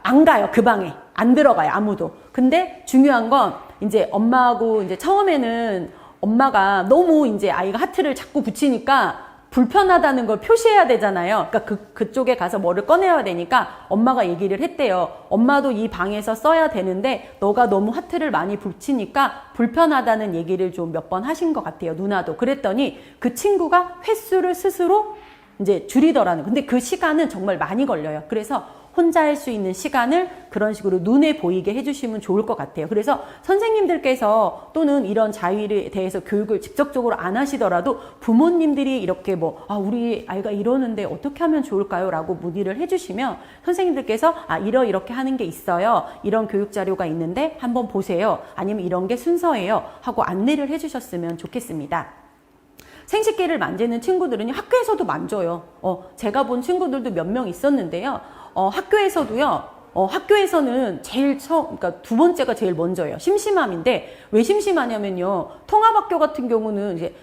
안 가요. 그 방에. 안 들어가요. 아무도. 근데 중요한 건 이제 엄마하고 이제 처음에는 엄마가 너무 이제 아이가 하트를 자꾸 붙이니까 불편하다는 걸 표시해야 되잖아요. 그러니까 그쪽에 가서 뭐를 꺼내야 되니까 엄마가 얘기를 했대요. 엄마도 이 방에서 써야 되는데 너가 너무 하트를 많이 붙이니까 불편하다는 얘기를 좀 몇 번 하신 것 같아요. 누나도. 그랬더니 그 친구가 횟수를 스스로 이제 줄이더라는. 근데 그 시간은 정말 많이 걸려요. 그래서 혼자 할 수 있는 시간을 그런 식으로 눈에 보이게 해주시면 좋을 것 같아요. 그래서 선생님들께서 또는 이런 자위에 대해서 교육을 직접적으로 안 하시더라도 부모님들이 이렇게 우리 아이가 이러는데 어떻게 하면 좋을까요? 라고 문의를 해주시면 선생님들께서 이렇게 하는 게 있어요. 이런 교육 자료가 있는데 한번 보세요. 아니면 이런 게 순서예요. 하고 안내를 해주셨으면 좋겠습니다. 생식기를 만지는 친구들은 학교에서도 만져요. 제가 본 친구들도 몇 명 있었는데요. 학교에서도요. 학교에서는 그러니까 두 번째가 제일 먼저예요. 심심함인데 왜 심심하냐면요. 통합학교 같은 경우는 이제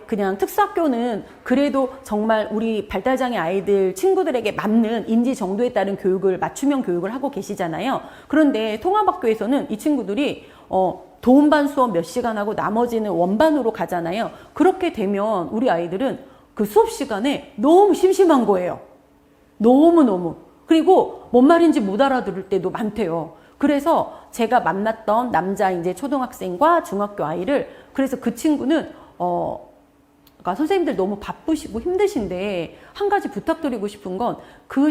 그냥 특수학교는 그래도 정말 우리 발달장애 아이들 친구들에게 맞는 인지 정도에 따른 교육을 맞춤형 교육을 하고 계시잖아요. 그런데 통합학교에서는 이 친구들이 도움반 수업 몇 시간 하고 나머지는 원반으로 가잖아요. 그렇게 되면 우리 아이들은 그 수업 시간에 너무 심심한 거예요. 너무너무. 그리고 뭔 말인지 못 알아들을 때도 많대요. 그래서 제가 만났던 남자 이제 초등학생과 중학교 아이를, 그래서 그 친구는 그러니까 선생님들 너무 바쁘시고 힘드신데 한 가지 부탁드리고 싶은 건 그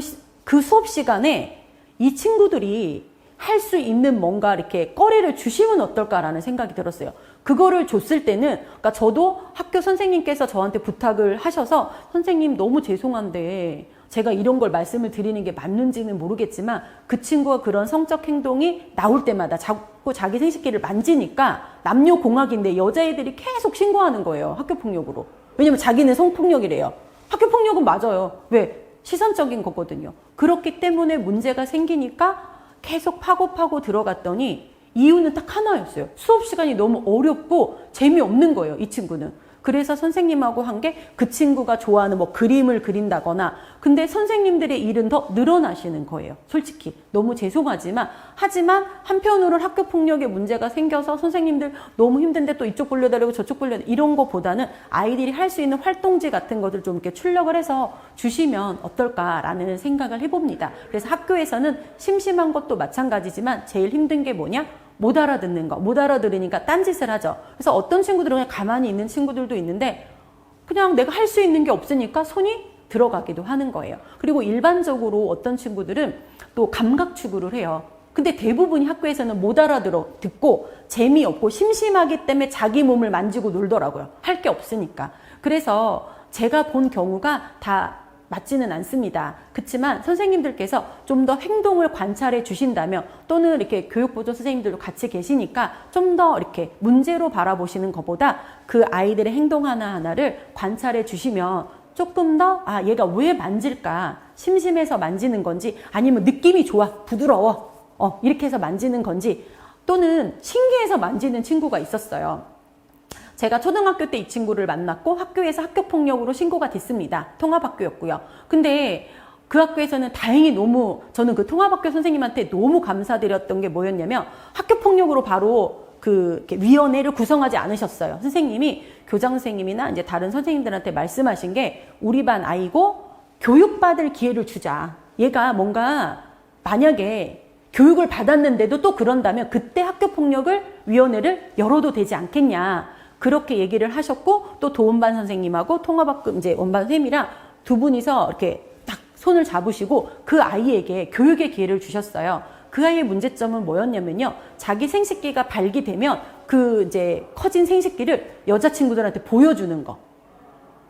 그 수업 시간에 이 친구들이 할 수 있는 뭔가 이렇게 거리를 주시면 어떨까라는 생각이 들었어요. 그거를 줬을 때는, 그러니까 저도 학교 선생님께서 저한테 부탁을 하셔서 선생님 너무 죄송한데 제가 이런 걸 말씀을 드리는 게 맞는지는 모르겠지만 그 친구가 그런 성적 행동이 나올 때마다 자꾸 자기 생식기를 만지니까 남녀공학인데 여자애들이 계속 신고하는 거예요. 학교폭력으로. 왜냐면 자기는 성폭력이래요. 학교폭력은 맞아요. 왜? 시선적인 거거든요. 그렇기 때문에 문제가 생기니까 계속 파고 들어갔더니 이유는 딱 하나였어요. 수업 시간이 너무 어렵고 재미없는 거예요, 이 친구는. 그래서 선생님하고 한 게 그 친구가 좋아하는 뭐 그림을 그린다거나, 근데 선생님들의 일은 더 늘어나시는 거예요. 솔직히 너무 죄송하지만, 하지만 한편으로는 학교 폭력에 문제가 생겨서 선생님들 너무 힘든데 또 이쪽 불려다르고 저쪽 불려다르고 이런 거보다는 아이들이 할 수 있는 활동지 같은 것들 좀 이렇게 출력을 해서 주시면 어떨까라는 생각을 해봅니다. 그래서 학교에서는 심심한 것도 마찬가지지만 제일 힘든 게 뭐냐? 못 알아듣는 거. 못 알아들으니까 딴짓을 하죠. 그래서 어떤 친구들은 그냥 가만히 있는 친구들도 있는데 그냥 내가 할 수 있는 게 없으니까 손이 들어가기도 하는 거예요. 그리고 일반적으로 어떤 친구들은 또 감각 추구를 해요. 근데 대부분이 학교에서는 못 듣고 재미없고 심심하기 때문에 자기 몸을 만지고 놀더라고요. 할 게 없으니까. 그래서 제가 본 경우가 다 맞지는 않습니다. 그렇지만 선생님들께서 좀 더 행동을 관찰해 주신다면, 또는 이렇게 교육보조 선생님들도 같이 계시니까 좀 더 이렇게 문제로 바라보시는 것보다 그 아이들의 행동 하나하나를 관찰해 주시면 조금 더 얘가 왜 만질까? 심심해서 만지는 건지, 아니면 느낌이 좋아, 부드러워, 이렇게 해서 만지는 건지, 또는 신기해서 만지는 친구가 있었어요. 제가 초등학교 때 이 친구를 만났고 학교에서 학교폭력으로 신고가 됐습니다. 통합학교였고요. 근데 그 학교에서는 다행히 저는 그 통합학교 선생님한테 너무 감사드렸던 게 뭐였냐면, 학교폭력으로 바로 위원회를 구성하지 않으셨어요. 선생님이, 교장 선생님이나 이제 다른 선생님들한테 말씀하신 게, 우리 반 아이고 교육받을 기회를 주자. 얘가 뭔가 만약에 교육을 받았는데도 또 그런다면 그때 학교폭력을 위원회를 열어도 되지 않겠냐. 그렇게 얘기를 하셨고, 또 도원반 선생님하고 통합학교 이제 원반 선생님이랑 두 분이서 이렇게 딱 손을 잡으시고 그 아이에게 교육의 기회를 주셨어요. 그 아이의 문제점은 뭐였냐면요, 자기 생식기가 발기되면 그 이제 커진 생식기를 여자친구들한테 보여주는 거.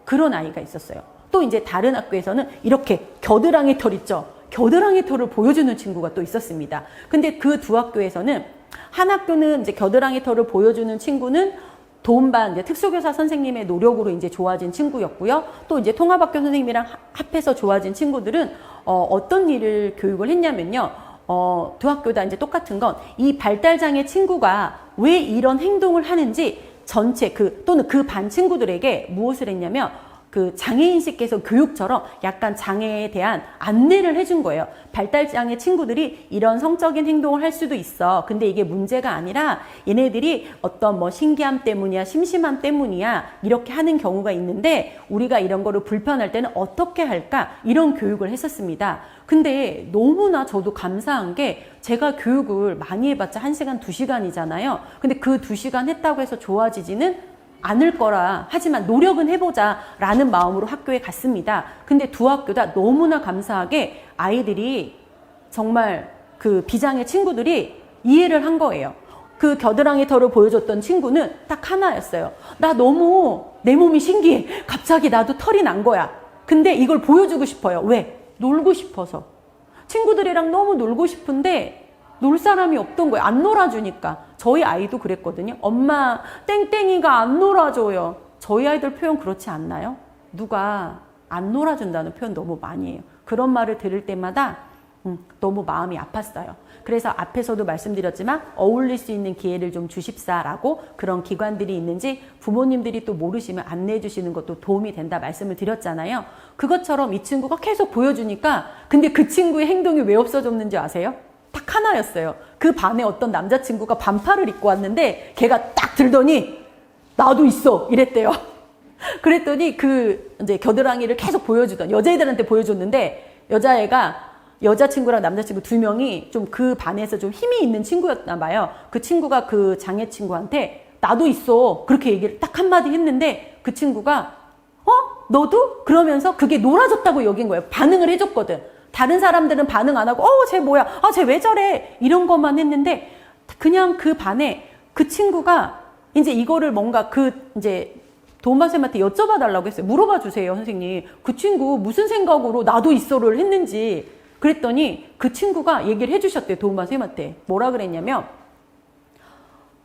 그런 아이가 있었어요. 또 이제 다른 학교에서는 이렇게 겨드랑이 털 있죠. 겨드랑이 털을 보여주는 친구가 또 있었습니다. 근데 그 두 학교에서는, 한 학교는 이제 겨드랑이 털을 보여주는 친구는 도움반 이제 특수교사 선생님의 노력으로 이제 좋아진 친구였고요. 또 이제 통합학교 선생님이랑 합해서 좋아진 친구들은 어떤 일을 교육을 했냐면요. 두 학교 다 이제 똑같은 건, 이 발달장애 친구가 왜 이런 행동을 하는지 전체 또는 그 반 친구들에게 무엇을 했냐면, 그 장애인식께서 교육처럼 약간 장애에 대한 안내를 해준 거예요. 발달장애 친구들이 이런 성적인 행동을 할 수도 있어. 근데 이게 문제가 아니라 얘네들이 어떤 뭐 신기함 때문이야, 심심함 때문이야, 이렇게 하는 경우가 있는데 우리가 이런 거를 불편할 때는 어떻게 할까? 이런 교육을 했었습니다. 근데 너무나 저도 감사한 게, 제가 교육을 많이 해봤자 1시간, 2시간이잖아요. 근데 그 2시간 했다고 해서 좋아지지는 않을 거라, 하지만 노력은 해보자 라는 마음으로 학교에 갔습니다. 근데 두 학교 다 너무나 감사하게 아이들이, 정말 그 비장애 친구들이 이해를 한 거예요. 그 겨드랑이 털을 보여줬던 친구는 딱 하나였어요. 나 너무 내 몸이 신기해. 갑자기 나도 털이 난 거야. 근데 이걸 보여주고 싶어요. 왜? 놀고 싶어서. 친구들이랑 너무 놀고 싶은데 놀 사람이 없던 거예요. 안 놀아주니까. 저희 아이도 그랬거든요. 엄마, 땡땡이가 안 놀아줘요. 저희 아이들 표현 그렇지 않나요? 누가 안 놀아준다는 표현 너무 많이 해요. 그런 말을 들을 때마다 너무 마음이 아팠어요. 그래서 앞에서도 말씀드렸지만 어울릴 수 있는 기회를 좀 주십사라고 그런 기관들이 있는지 부모님들이 또 모르시면 안내해 주시는 것도 도움이 된다 말씀을 드렸잖아요. 그것처럼 이 친구가 계속 보여주니까, 근데 그 친구의 행동이 왜 없어졌는지 아세요? 딱 하나였어요. 그 반에 어떤 남자친구가 반팔을 입고 왔는데 걔가 딱 들더니 나도 있어 이랬대요. 그랬더니 그 이제 겨드랑이를 계속 보여주던 여자애들한테 보여줬는데, 여자친구랑 남자친구 두 명이 좀 그 반에서 좀 힘이 있는 친구였나 봐요. 그 친구가 그 장애 친구한테 나도 있어 그렇게 얘기를 딱 한마디 했는데, 그 친구가 너도? 그러면서 그게 놀아줬다고 여긴 거예요. 반응을 해줬거든. 다른 사람들은 반응 안 하고 쟤 뭐야? 쟤 왜 저래? 이런 것만 했는데 그냥 그 반에 그 친구가 이제 이거를 뭔가 이제 도마 쌤한테 여쭤봐 달라고 했어요. 물어봐 주세요, 선생님. 그 친구 무슨 생각으로 나도 있어를 했는지. 그랬더니 그 친구가 얘기를 해주셨대요, 도마 쌤한테. 뭐라 그랬냐면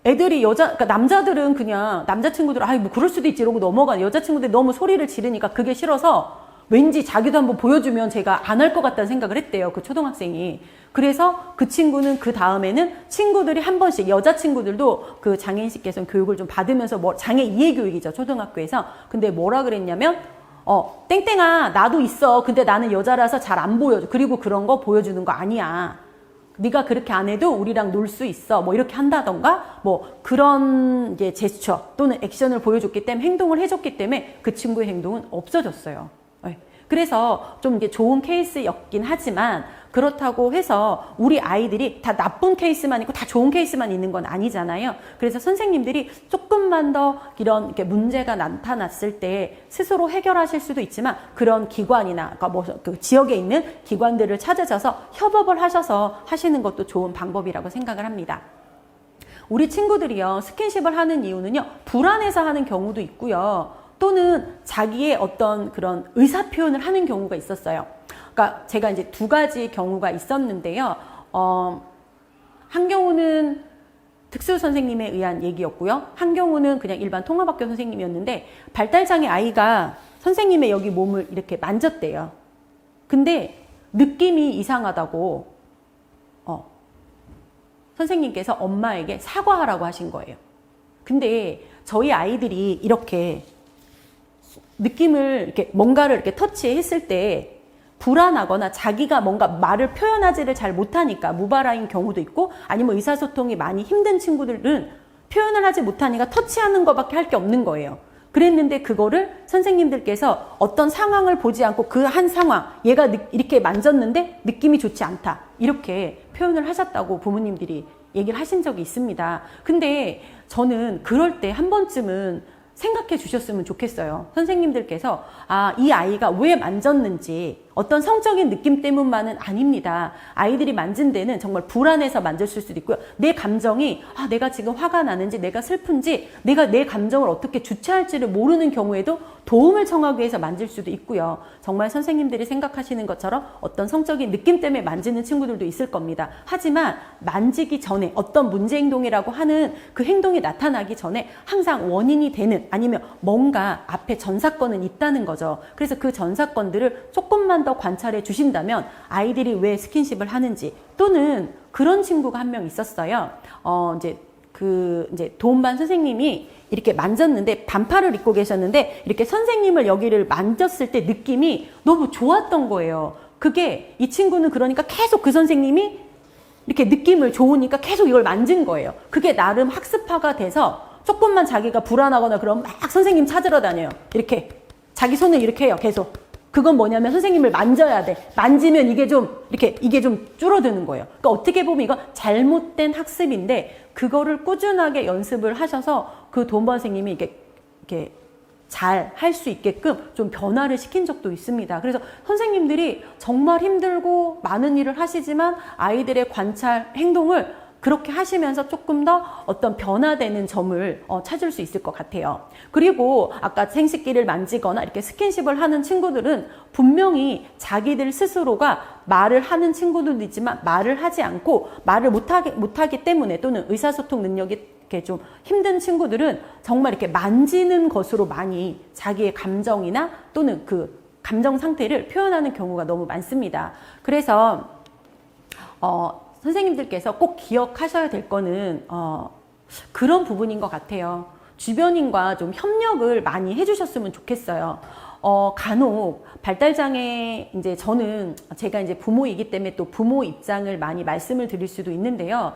애들이 그러니까 남자들은 그냥 남자친구들은 뭐 그럴 수도 있지 이러고 넘어가는 여자친구들이 너무 소리를 지르니까 그게 싫어서 왠지 자기도 한번 보여주면 제가 안 할 것 같다는 생각을 했대요. 그 초등학생이. 그래서 그 친구는 그 다음에는 친구들이 한 번씩 여자친구들도 그 장애인식개선 교육을 좀 받으면서 장애 이해 교육이죠. 초등학교에서. 근데 뭐라 그랬냐면 땡땡아 나도 있어. 근데 나는 여자라서 잘 안 보여줘. 그리고 그런 거 보여주는 거 아니야. 네가 그렇게 안 해도 우리랑 놀 수 있어. 뭐 이렇게 한다던가 뭐 그런 이제 제스처 또는 액션을 보여줬기 때문에 행동을 해줬기 때문에 그 친구의 행동은 없어졌어요. 그래서 좀 이게 좋은 케이스였긴 하지만 그렇다고 해서 우리 아이들이 다 나쁜 케이스만 있고 다 좋은 케이스만 있는 건 아니잖아요. 그래서 선생님들이 조금만 더 이런 이렇게 문제가 나타났을 때 스스로 해결하실 수도 있지만 그런 기관이나 그러니까 그 지역에 있는 기관들을 찾으셔서 협업을 하셔서 하시는 것도 좋은 방법이라고 생각을 합니다. 우리 친구들이요 스킨십을 하는 이유는요 불안해서 하는 경우도 있고요. 또는 자기의 어떤 그런 의사 표현을 하는 경우가 있었어요. 그러니까 제가 이제 두 가지 경우가 있었는데요. 한 경우는 특수 선생님에 의한 얘기였고요. 한 경우는 그냥 일반 통합학교 선생님이었는데 발달장애 아이가 선생님의 여기 몸을 이렇게 만졌대요. 근데 느낌이 이상하다고 선생님께서 엄마에게 사과하라고 하신 거예요. 근데 저희 아이들이 이렇게 느낌을 이렇게 뭔가를 이렇게 터치했을 때 불안하거나 자기가 뭔가 말을 표현하지를 잘 못하니까 무발화인 경우도 있고 아니면 의사소통이 많이 힘든 친구들은 표현을 하지 못하니까 터치하는 것밖에 할 게 없는 거예요. 그랬는데 그거를 선생님들께서 어떤 상황을 보지 않고 그 한 상황 얘가 이렇게 만졌는데 느낌이 좋지 않다 이렇게 표현을 하셨다고 부모님들이 얘기를 하신 적이 있습니다. 근데 저는 그럴 때 한 번쯤은 생각해 주셨으면 좋겠어요. 선생님들께서 이 아이가 왜 만졌는지 어떤 성적인 느낌 때문만은 아닙니다. 아이들이 만진 데는 정말 불안해서 만졌을 수도 있고요. 내 감정이 내가 지금 화가 나는지 내가 슬픈지 내가 내 감정을 어떻게 주체할지를 모르는 경우에도 도움을 청하기 위해서 만질 수도 있고요. 정말 선생님들이 생각하시는 것처럼 어떤 성적인 느낌 때문에 만지는 친구들도 있을 겁니다. 하지만 만지기 전에 어떤 문제 행동이라고 하는 그 행동이 나타나기 전에 항상 원인이 되는 아니면 뭔가 앞에 전사건은 있다는 거죠. 그래서 그 전사건들을 조금만 더 관찰해 주신다면 아이들이 왜 스킨십을 하는지 또는 그런 친구가 한 명 있었어요. 이제 도움반 선생님이 이렇게 만졌는데 반팔을 입고 계셨는데 이렇게 선생님을 여기를 만졌을 때 느낌이 너무 좋았던 거예요. 그게 이 친구는 그러니까 계속 그 선생님이 이렇게 느낌을 좋으니까 계속 이걸 만진 거예요. 그게 나름 학습화가 돼서 조금만 자기가 불안하거나 그러면 막 선생님 찾으러 다녀요. 이렇게 자기 손을 이렇게 해요. 계속. 그건 뭐냐면 선생님을 만져야 돼. 만지면 이게 좀 줄어드는 거예요. 그러니까 어떻게 보면 이거 잘못된 학습인데 그거를 꾸준하게 연습을 하셔서 그 도움반 선생님이 이렇게 잘 할 수 있게끔 좀 변화를 시킨 적도 있습니다. 그래서 선생님들이 정말 힘들고 많은 일을 하시지만 아이들의 관찰, 행동을 그렇게 하시면서 조금 더 어떤 변화되는 점을 찾을 수 있을 것 같아요. 그리고 아까 생식기를 만지거나 이렇게 스킨십을 하는 친구들은 분명히 자기들 스스로가 말을 하는 친구들도 있지만 말을 하지 않고 말을 못하기 때문에 또는 의사소통 능력이 이렇게 좀 힘든 친구들은 정말 이렇게 만지는 것으로 많이 자기의 감정이나 또는 그 감정 상태를 표현하는 경우가 너무 많습니다. 그래서 선생님들께서 꼭 기억하셔야 될 거는 그런 부분인 것 같아요. 주변인과 좀 협력을 많이 해주셨으면 좋겠어요. 간혹 발달장애 이제 제가 이제 부모이기 때문에 또 부모 입장을 많이 말씀을 드릴 수도 있는데요.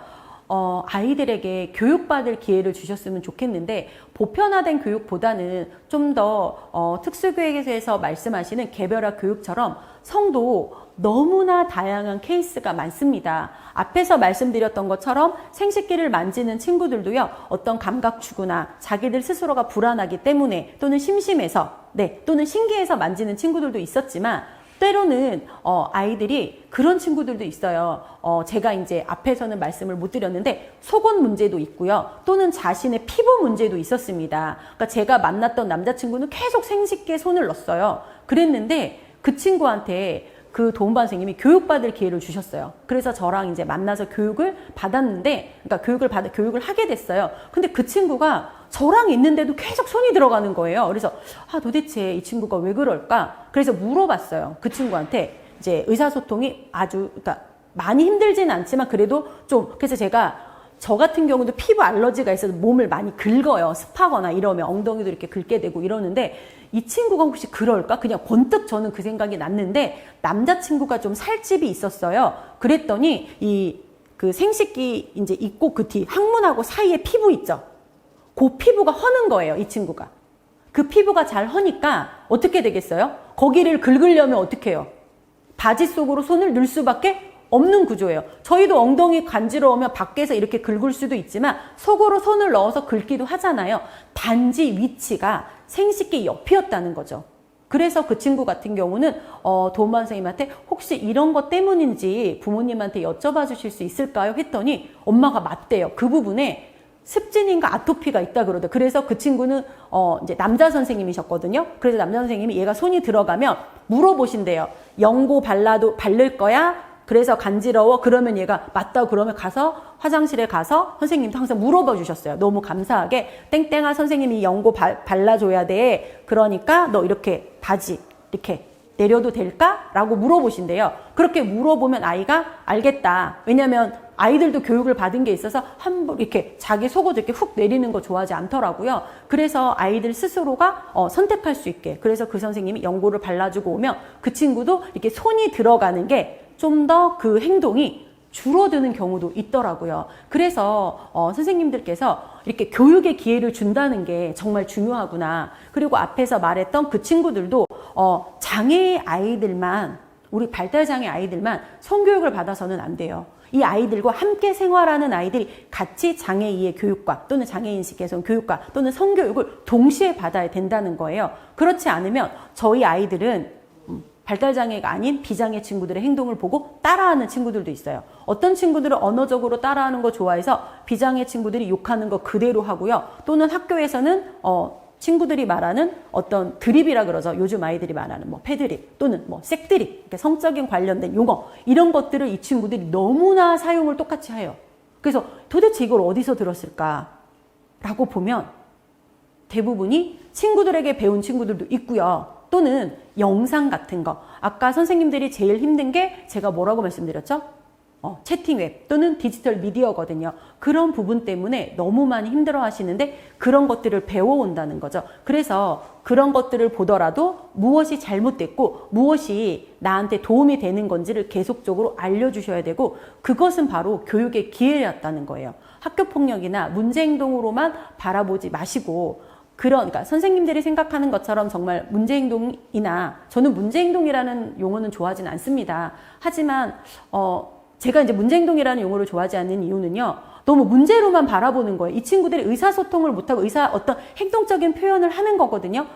아이들에게 교육받을 기회를 주셨으면 좋겠는데 보편화된 교육보다는 좀 더 특수교육에서 말씀하시는 개별화 교육처럼 성도 너무나 다양한 케이스가 많습니다. 앞에서 말씀드렸던 것처럼 생식기를 만지는 친구들도요. 어떤 감각 추구나 자기들 스스로가 불안하기 때문에 또는 심심해서 또는 신기해서 만지는 친구들도 있었지만 때로는 아이들이 그런 친구들도 있어요. 제가 이제 앞에서는 말씀을 못 드렸는데 속옷 문제도 있고요. 또는 자신의 피부 문제도 있었습니다. 그러니까 제가 만났던 남자친구는 계속 생식기에 손을 넣었어요. 그랬는데 그 친구한테 그 도움반 선생님이 교육받을 기회를 주셨어요. 그래서 저랑 이제 만나서 교육을 받았는데, 그러니까 교육을 하게 됐어요. 근데 그 친구가 저랑 있는데도 계속 손이 들어가는 거예요. 그래서 도대체 이 친구가 왜 그럴까? 그래서 물어봤어요. 그 친구한테. 이제 의사소통이 아주, 그러니까 많이 힘들진 않지만 그래도 좀, 그래서 저 같은 경우도 피부 알러지가 있어서 몸을 많이 긁어요. 습하거나 이러면 ong덩이도 이렇게 긁게 되고 이러는데 이 친구가 혹시 그럴까? 그냥 번뜩 저는 그 생각이 났는데 남자친구가 좀 살집이 있었어요. 그랬더니 그 생식기 이제 있고 그 뒤 항문하고 사이에 피부 있죠. 그 피부가 허는 거예요. 이 친구가. 그 피부가 잘 허니까 어떻게 되겠어요? 거기를 긁으려면 어떻게 해요? 바지 속으로 손을 넣을 수밖에 없는 구조예요. 저희도 엉덩이 간지러우면 밖에서 이렇게 긁을 수도 있지만 속으로 손을 넣어서 긁기도 하잖아요. 단지 위치가 생식기 옆이었다는 거죠. 그래서 그 친구 같은 경우는 도움반 선생님한테 혹시 이런 것 때문인지 부모님한테 여쭤봐 주실 수 있을까요? 했더니 엄마가 맞대요. 그 부분에 습진인가 아토피가 있다 그러더라고요. 그래서 그 친구는 이제 남자 선생님이셨거든요. 그래서 남자 선생님이 얘가 손이 들어가면 물어보신대요. 연고 바를 거야? 그래서 간지러워? 그러면 얘가 맞다고 그러면 가서 화장실에 가서 선생님도 항상 물어봐 주셨어요. 너무 감사하게 땡땡아 선생님이 연고 발라줘야 돼. 그러니까 너 이렇게 바지 이렇게 내려도 될까? 라고 물어보신대요. 그렇게 물어보면 아이가 알겠다. 왜냐면 아이들도 교육을 받은 게 있어서 한번 이렇게 자기 속옷 이렇게 훅 내리는 거 좋아하지 않더라고요. 그래서 아이들 스스로가 선택할 수 있게. 그래서 그 선생님이 연고를 발라주고 오면 그 친구도 이렇게 손이 들어가는 게 좀 더 그 행동이 줄어드는 경우도 있더라고요. 그래서 선생님들께서 이렇게 교육의 기회를 준다는 게 정말 중요하구나. 그리고 앞에서 말했던 그 친구들도 장애 아이들만, 우리 발달장애 아이들만 성교육을 받아서는 안 돼요. 이 아이들과 함께 생활하는 아이들이 같이 장애인의 교육과 또는 장애인식 개선 교육과 또는 성교육을 동시에 받아야 된다는 거예요. 그렇지 않으면 저희 아이들은 발달장애가 아닌 비장애 친구들의 행동을 보고 따라하는 친구들도 있어요. 어떤 친구들은 언어적으로 따라하는 거 좋아해서 비장애 친구들이 욕하는 거 그대로 하고요. 또는 학교에서는 친구들이 말하는 어떤 드립이라 그러죠. 요즘 아이들이 말하는 뭐 패드립 또는 뭐 색드립, 성적인 관련된 용어 이런 것들을 이 친구들이 너무나 사용을 똑같이 해요. 그래서 도대체 이걸 어디서 들었을까라고 보면 대부분이 친구들에게 배운 친구들도 있고요. 또는 영상 같은 거. 아까 선생님들이 제일 힘든 게 제가 뭐라고 말씀드렸죠? 채팅웹 또는 디지털 미디어거든요. 그런 부분 때문에 너무 많이 힘들어 하시는데 그런 것들을 배워온다는 거죠. 그래서 그런 것들을 보더라도 무엇이 잘못됐고 무엇이 나한테 도움이 되는 건지를 계속적으로 알려주셔야 되고 그것은 바로 교육의 기회였다는 거예요. 학교폭력이나 문제행동으로만 바라보지 마시고 그러니까 선생님들이 생각하는 것처럼 정말 문제행동이나 저는 문제행동이라는 용어는 좋아하진 않습니다. 하지만 제가 이제 문제행동이라는 용어를 좋아하지 않는 이유는요. 너무 문제로만 바라보는 거예요. 이 친구들이 의사소통을 못하고 어떤 행동적인 표현을 하는 거거든요.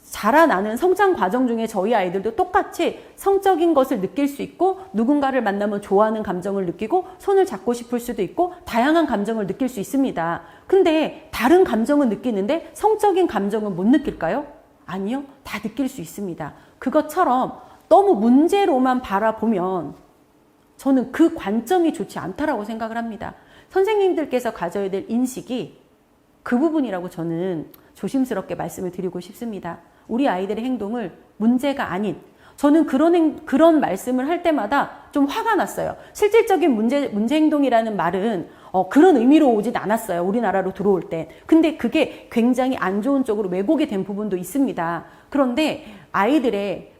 자라나는 성장 과정 중에 저희 아이들도 똑같이 성적인 것을 느낄 수 있고 누군가를 만나면 좋아하는 감정을 느끼고 손을 잡고 싶을 수도 있고 다양한 감정을 느낄 수 있습니다. 근데 다른 감정은 느끼는데 성적인 감정은 못 느낄까요? 아니요. 다 느낄 수 있습니다. 그것처럼 너무 문제로만 바라보면 저는 그 관점이 좋지 않다라고 생각을 합니다. 선생님들께서 가져야 될 인식이 그 부분이라고 저는 조심스럽게 말씀을 드리고 싶습니다. 우리 아이들의 행동을 문제가 아닌 저는 그런 말씀을 할 때마다 좀 화가 났어요. 실질적인 문제 행동이라는 말은 그런 의미로 오진 않았어요. 우리나라로 들어올 때. 근데 그게 굉장히 안 좋은 쪽으로 왜곡이 된 부분도 있습니다. 그런데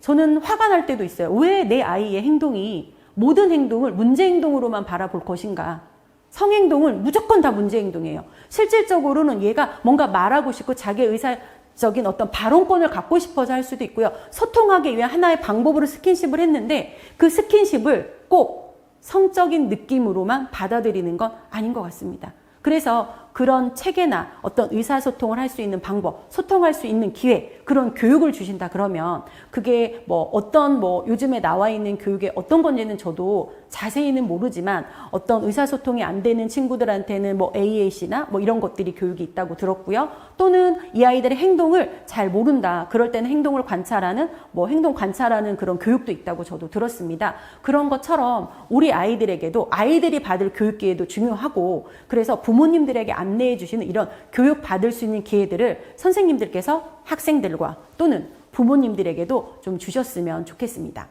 저는 화가 날 때도 있어요. 왜 내 아이의 행동이 모든 행동을 문제 행동으로만 바라볼 것인가? 성행동을 무조건 다 문제 행동이에요. 실질적으로는 얘가 뭔가 말하고 싶고 자기 의사적인 어떤 발언권을 갖고 싶어서 할 수도 있고요. 소통하기 위한 하나의 방법으로 스킨십을 했는데 그 스킨십을 꼭 성적인 느낌으로만 받아들이는 건 아닌 것 같습니다. 그래서 그런 체계나 어떤 의사소통을 할 수 있는 방법, 소통할 수 있는 기회, 그런 교육을 주신다 그러면 그게 뭐 어떤 뭐 요즘에 나와 있는 교육에 어떤 건지는 저도 자세히는 모르지만 어떤 의사소통이 안 되는 친구들한테는 뭐 AAC나 뭐 이런 것들이 교육이 있다고 들었고요. 또는 이 아이들의 행동을 잘 모른다. 그럴 때는 행동을 관찰하는 뭐 행동 관찰하는 그런 교육도 있다고 저도 들었습니다. 그런 것처럼 우리 아이들에게도 아이들이 받을 교육 기회도 중요하고 그래서 부모님들에게 안내해 주시는 이런 교육 받을 수 있는 기회들을 선생님들께서 학생들과 또는 부모님들에게도 좀 주셨으면 좋겠습니다.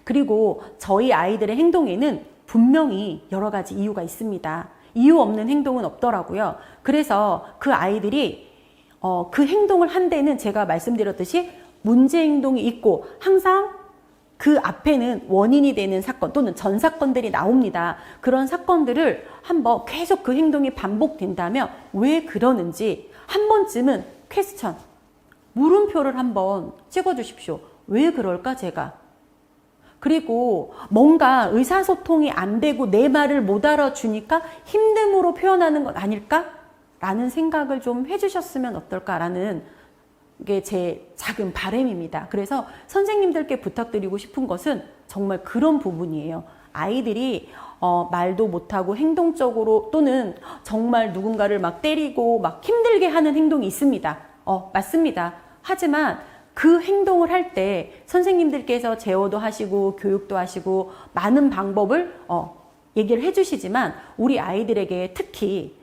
그리고 저희 아이들의 행동에는 분명히 여러 가지 이유가 있습니다. 이유 없는 행동은 없더라고요. 그래서 그 아이들이 그 행동을 한 데는 제가 말씀드렸듯이 문제 행동이 있고 항상 그 앞에는 원인이 되는 사건 또는 전 사건들이 나옵니다. 그런 사건들을 한번 계속 그 행동이 반복된다면 왜 그러는지 한 번쯤은 퀘스천, 물음표를 한번 찍어주십시오. 왜 그럴까 제가? 그리고 뭔가 의사소통이 안 되고 내 말을 못 알아주니까 힘듦으로 표현하는 것 아닐까? 라는 생각을 좀 해주셨으면 어떨까라는 게 제 작은 바람입니다. 그래서 선생님들께 부탁드리고 싶은 것은 정말 그런 부분이에요. 아이들이 말도 못하고 행동적으로 또는 정말 누군가를 막 때리고 막 힘들게 하는 행동이 있습니다. 맞습니다. 하지만 그 행동을 할 때 선생님들께서 제어도 하시고 교육도 하시고 많은 방법을 얘기를 해주시지만 우리 아이들에게 특히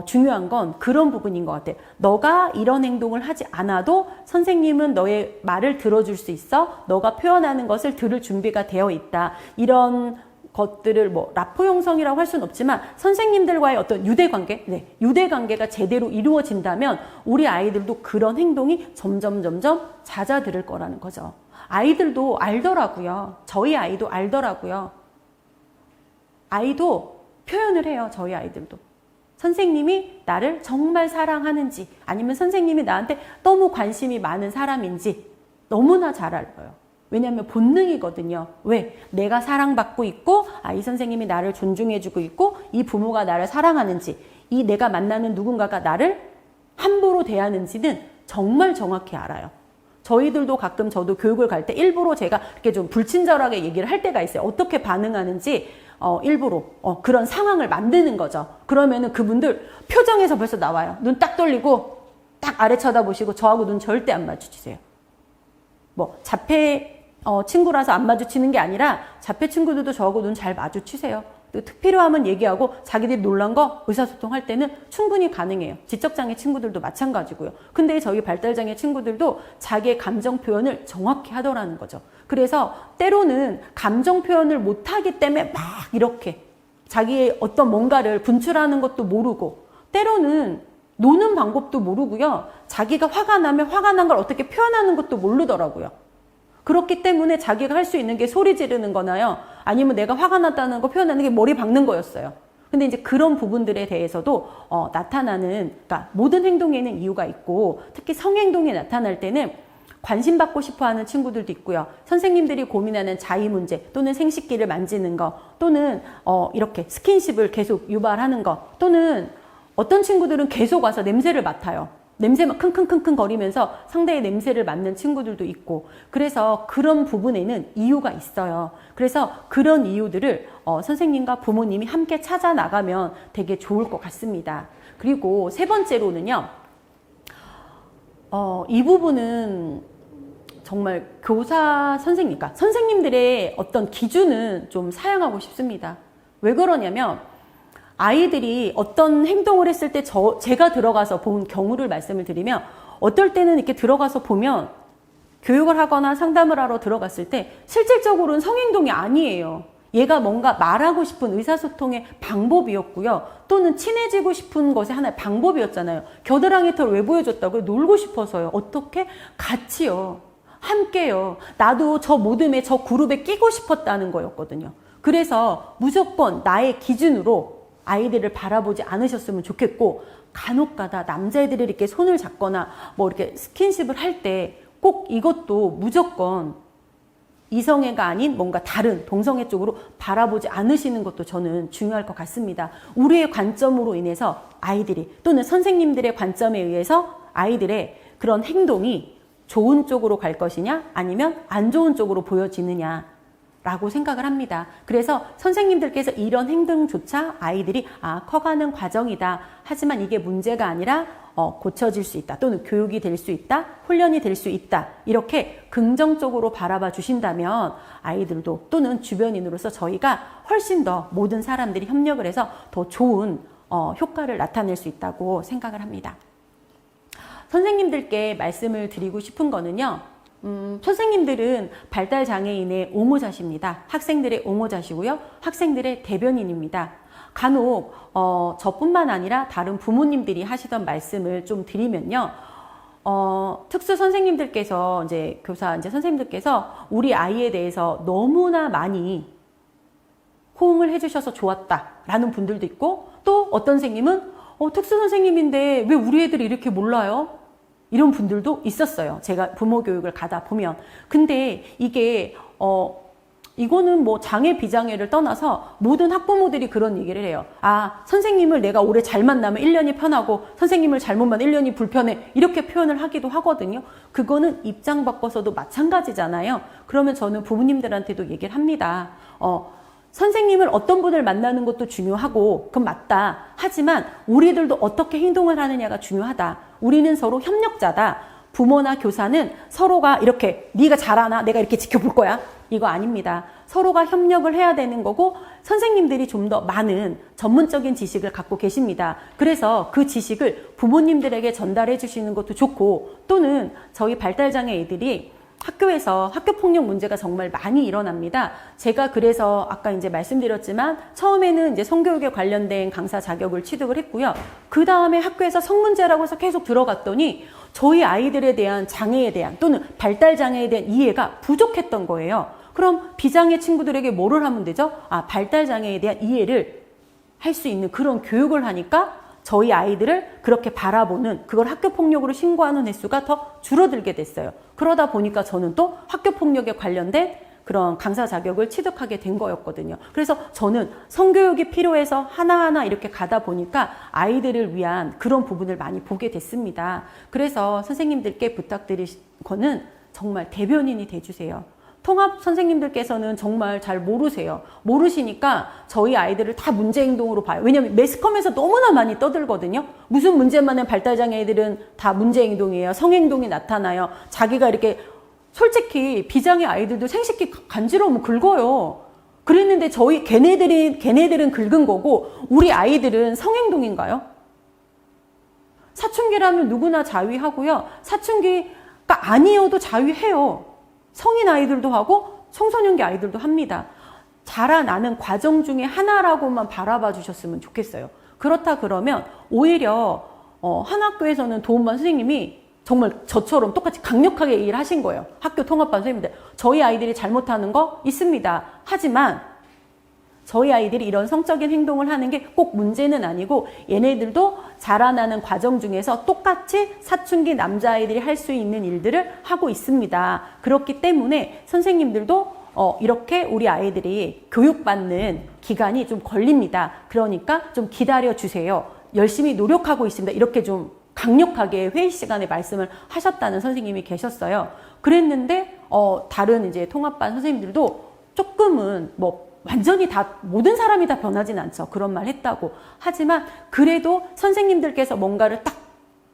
중요한 건 그런 부분인 것 같아요. 너가 이런 행동을 하지 않아도 선생님은 너의 말을 들어줄 수 있어. 너가 표현하는 것을 들을 준비가 되어 있다. 이런 것들을 뭐 라포 형성이라고 할 수는 없지만 선생님들과의 어떤 유대관계, 유대관계가 제대로 이루어진다면 우리 아이들도 그런 행동이 점점 잦아들 거라는 거죠. 아이들도 알더라고요. 저희 아이도 알더라고요. 아이도 표현을 해요. 저희 아이들도. 선생님이 나를 정말 사랑하는지 아니면 선생님이 나한테 너무 관심이 많은 사람인지 너무나 잘 알아요. 왜냐하면 본능이거든요. 왜? 내가 사랑받고 있고 이 선생님이 나를 존중해주고 있고 이 부모가 나를 사랑하는지 이 내가 만나는 누군가가 나를 함부로 대하는지는 정말 정확히 알아요. 저희들도 가끔 저도 교육을 갈 때 일부러 제가 이렇게 좀 불친절하게 얘기를 할 때가 있어요. 어떻게 반응하는지 일부러 그런 상황을 만드는 거죠. 그러면은 그분들 표정에서 벌써 나와요. 눈 딱 돌리고 딱 아래 쳐다보시고 저하고 눈 절대 안 마주치세요. 뭐 자폐 친구라서 안 마주치는 게 아니라 자폐 친구들도 저하고 눈 잘 마주치세요. 필요하면 얘기하고 자기들이 놀란 거 의사소통할 때는 충분히 가능해요. 지적장애 친구들도 마찬가지고요. 근데 저희 발달장애 친구들도 자기의 감정 표현을 정확히 하더라는 거죠. 그래서 때로는 감정 표현을 못하기 때문에 막 이렇게 자기의 어떤 뭔가를 분출하는 것도 모르고 때로는 노는 방법도 모르고요. 자기가 화가 나면 화가 난 걸 어떻게 표현하는 것도 모르더라고요. 그렇기 때문에 자기가 할 수 있는 게 소리 지르는 거나요. 아니면 내가 화가 났다는 거 표현하는 게 머리 박는 거였어요. 근데 이제 그런 부분들에 대해서도 나타나는, 그러니까 모든 행동에는 이유가 있고 특히 성행동이 나타날 때는 관심받고 싶어하는 친구들도 있고요. 선생님들이 고민하는 자위 문제 또는 생식기를 만지는 거 또는 이렇게 스킨십을 계속 유발하는 거 또는 어떤 친구들은 계속 와서 냄새를 맡아요. 냄새만 킁킁킁킁 거리면서 상대의 냄새를 맡는 친구들도 있고 그래서 그런 부분에는 이유가 있어요. 그래서 그런 이유들을 선생님과 부모님이 함께 찾아 나가면 되게 좋을 것 같습니다. 그리고 세 번째로는요. 이 부분은 정말 교사 선생님, 그러니까 선생님들의 어떤 기준은 좀 사용하고 싶습니다. 왜 그러냐면 아이들이 어떤 행동을 했을 때 제가 들어가서 본 경우를 말씀을 드리면 어떨 때는 이렇게 들어가서 보면 교육을 하거나 상담을 하러 들어갔을 때 실질적으로는 성행동이 아니에요. 얘가 뭔가 말하고 싶은 의사소통의 방법이었고요. 또는 친해지고 싶은 것의 하나의 방법이었잖아요. 겨드랑이 털 왜 보여줬다고요? 놀고 싶어서요. 어떻게? 같이요. 함께요. 나도 저 모듬에 저 그룹에 끼고 싶었다는 거였거든요. 그래서 무조건 나의 기준으로 아이들을 바라보지 않으셨으면 좋겠고 간혹가다 남자애들이 이렇게 손을 잡거나 뭐 이렇게 스킨십을 할 때 꼭 이것도 무조건 이성애가 아닌 뭔가 다른 동성애 쪽으로 바라보지 않으시는 것도 저는 중요할 것 같습니다. 우리의 관점으로 인해서 아이들이 또는 선생님들의 관점에 의해서 아이들의 그런 행동이 좋은 쪽으로 갈 것이냐 아니면 안 좋은 쪽으로 보여지느냐 라고 생각을 합니다. 그래서 선생님들께서 이런 행동조차 아이들이 커가는 과정이다. 하지만 이게 문제가 아니라 고쳐질 수 있다. 또는 교육이 될 수 있다. 훈련이 될 수 있다. 이렇게 긍정적으로 바라봐 주신다면 아이들도 또는 주변인으로서 저희가 훨씬 더 모든 사람들이 협력을 해서 더 좋은 효과를 나타낼 수 있다고 생각을 합니다. 선생님들께 말씀을 드리고 싶은 거는요. 선생님들은 발달장애인의 옹호자십니다. 학생들의 옹호자시고요. 학생들의 대변인입니다. 간혹 저뿐만 아니라 다른 부모님들이 하시던 말씀을 좀 드리면요. 특수 선생님들께서 이제 선생님들께서 우리 아이에 대해서 너무나 많이 호응을 해주셔서 좋았다라는 분들도 있고 또 어떤 선생님은 특수 선생님인데 왜 우리 애들이 이렇게 몰라요? 이런 분들도 있었어요. 제가 부모 교육을 가다 보면. 근데 이게 이거는 뭐 장애 비장애를 떠나서 모든 학부모들이 그런 얘기를 해요. 선생님을 내가 오래 잘 만나면 1년이 편하고 선생님을 잘못 만나면 1년이 불편해. 이렇게 표현을 하기도 하거든요. 그거는 입장 바꿔서도 마찬가지잖아요. 그러면 저는 부모님들한테도 얘기를 합니다. 선생님을 어떤 분을 만나는 것도 중요하고 그건 맞다. 하지만 우리들도 어떻게 행동을 하느냐가 중요하다. 우리는 서로 협력자다. 부모나 교사는 서로가 이렇게 네가 잘하나 내가 이렇게 지켜볼 거야. 이거 아닙니다. 서로가 협력을 해야 되는 거고 선생님들이 좀 더 많은 전문적인 지식을 갖고 계십니다. 그래서 그 지식을 부모님들에게 전달해 주시는 것도 좋고 또는 저희 발달장애 애들이 학교에서 학교폭력 문제가 정말 많이 일어납니다. 제가 그래서 아까 이제 말씀드렸지만 처음에는 이제 성교육에 관련된 강사 자격을 취득을 했고요. 그 다음에 학교에서 성문제라고 해서 계속 들어갔더니 저희 아이들에 대한 장애에 대한 또는 발달장애에 대한 이해가 부족했던 거예요. 그럼 비장애 친구들에게 뭐를 하면 되죠? 발달장애에 대한 이해를 할 수 있는 그런 교육을 하니까 저희 아이들을 그렇게 바라보는 그걸 학교폭력으로 신고하는 횟수가 더 줄어들게 됐어요. 그러다 보니까 저는 또 학교폭력에 관련된 그런 강사 자격을 취득하게 된 거였거든요. 그래서 저는 성교육이 필요해서 하나하나 이렇게 가다 보니까 아이들을 위한 그런 부분을 많이 보게 됐습니다. 그래서 선생님들께 부탁드릴 거는 정말 대변인이 돼주세요. 통합 선생님들께서는 정말 잘 모르세요. 모르시니까 저희 아이들을 다 문제 행동으로 봐요. 왜냐하면 매스컴에서 너무나 많이 떠들거든요. 무슨 문제만 하면 발달장애 애들은 다 문제 행동이에요. 성행동이 나타나요. 자기가 이렇게 솔직히 비장애 아이들도 생식기 간지러우면 긁어요. 그랬는데 걔네들은 긁은 거고 우리 아이들은 성행동인가요? 사춘기라면 누구나 자위하고요. 사춘기가 아니어도 자위해요. 성인 아이들도 하고 청소년기 아이들도 합니다. 자라나는 과정 중에 하나라고만 바라봐 주셨으면 좋겠어요. 그렇다 그러면 오히려 한 학교에서는 도움반 선생님이 정말 저처럼 똑같이 강력하게 얘기를 하신 거예요. 학교 통합반 선생님들. 저희 아이들이 잘못하는 거 있습니다. 하지만 저희 아이들이 이런 성적인 행동을 하는 게 꼭 문제는 아니고 얘네들도 자라나는 과정 중에서 똑같이 사춘기 남자아이들이 할 수 있는 일들을 하고 있습니다. 그렇기 때문에 선생님들도 이렇게 우리 아이들이 교육받는 기간이 좀 걸립니다. 그러니까 좀 기다려주세요. 열심히 노력하고 있습니다. 이렇게 좀 강력하게 회의 시간에 말씀을 하셨다는 선생님이 계셨어요. 그랬는데 다른 이제 통합반 선생님들도 조금은 완전히 모든 사람이 다 변하진 않죠. 그런 말 했다고. 하지만 그래도 선생님들께서 뭔가를 딱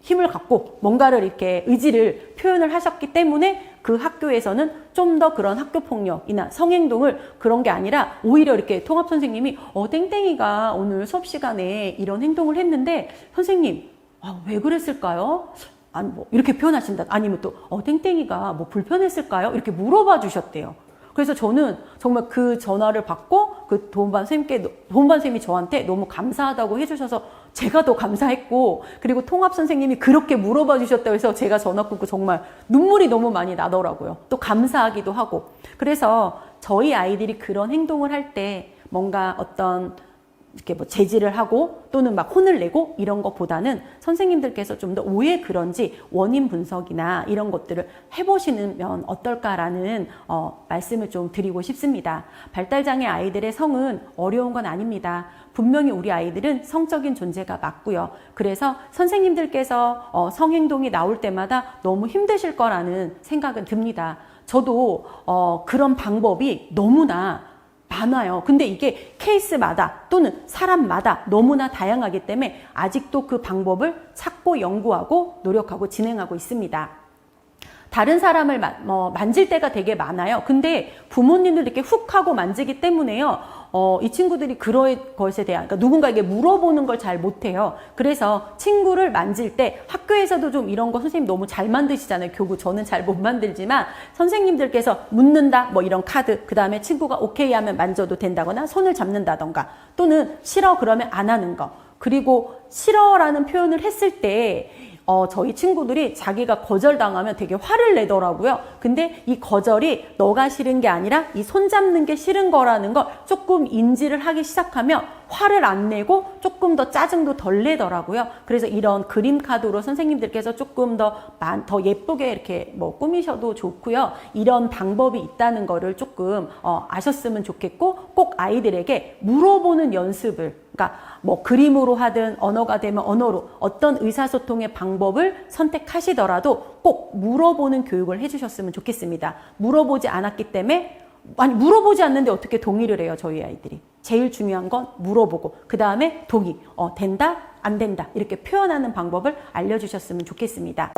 힘을 갖고 뭔가를 이렇게 의지를 표현을 하셨기 때문에 그 학교에서는 좀 더 그런 학교폭력이나 성행동을 그런 게 아니라 오히려 이렇게 통합 선생님이 땡땡이가 오늘 수업 시간에 이런 행동을 했는데 선생님 왜 그랬을까요? 이렇게 표현하신다. 아니면 또 땡땡이가 불편했을까요? 이렇게 물어봐 주셨대요. 그래서 저는 정말 그 전화를 받고 그 도움반 선생님이 저한테 너무 감사하다고 해주셔서 제가 더 감사했고 그리고 통합 선생님이 그렇게 물어봐 주셨다고 해서 제가 전화 끊고 정말 눈물이 너무 많이 나더라고요. 또 감사하기도 하고. 그래서 저희 아이들이 그런 행동을 할 때 뭔가 어떤 이렇게 뭐 제지를 하고 또는 막 혼을 내고 이런 것보다는 선생님들께서 좀 더 왜 그런지 원인 분석이나 이런 것들을 해보시면 어떨까라는 말씀을 좀 드리고 싶습니다. 발달장애 아이들의 성은 어려운 건 아닙니다. 분명히 우리 아이들은 성적인 존재가 맞고요. 그래서 선생님들께서 성행동이 나올 때마다 너무 힘드실 거라는 생각은 듭니다. 저도 그런 방법이 너무나 많아요. 근데 이게 케이스마다 또는 사람마다 너무나 다양하기 때문에 아직도 그 방법을 찾고 연구하고 노력하고 진행하고 있습니다. 다른 사람을 만질 때가 되게 많아요. 근데 부모님들 이렇게 훅 하고 만지기 때문에요. 이 친구들이 그런 것에 대한, 그러니까 누군가에게 물어보는 걸 잘 못해요. 그래서 친구를 만질 때 학교에서도 좀 이런 거 선생님 너무 잘 만드시잖아요. 교구 저는 잘 못 만들지만 선생님들께서 묻는다 뭐 이런 카드, 그 다음에 친구가 오케이 하면 만져도 된다거나 손을 잡는다던가 또는 싫어 그러면 안 하는 거. 그리고 싫어라는 표현을 했을 때 저희 친구들이 자기가 거절당하면 되게 화를 내더라고요. 근데 이 거절이 너가 싫은 게 아니라 이 손 잡는 게 싫은 거라는 걸 조금 인지를 하기 시작하면 화를 안 내고 조금 더 짜증도 덜 내더라고요. 그래서 이런 그림 카드로 선생님들께서 조금 더 예쁘게 이렇게 뭐 꾸미셔도 좋고요. 이런 방법이 있다는 거를 조금 아셨으면 좋겠고 꼭 아이들에게 물어보는 연습을, 그러니까 뭐 그림으로 하든 언어가 되면 언어로 어떤 의사소통의 방법을 선택하시더라도 꼭 물어보는 교육을 해주셨으면 좋겠습니다. 물어보지 않았기 때문에, 아니 물어보지 않는데 어떻게 동의를 해요, 저희 아이들이. 제일 중요한 건 물어보고 그 다음에 동의, 된다 안 된다 이렇게 표현하는 방법을 알려주셨으면 좋겠습니다.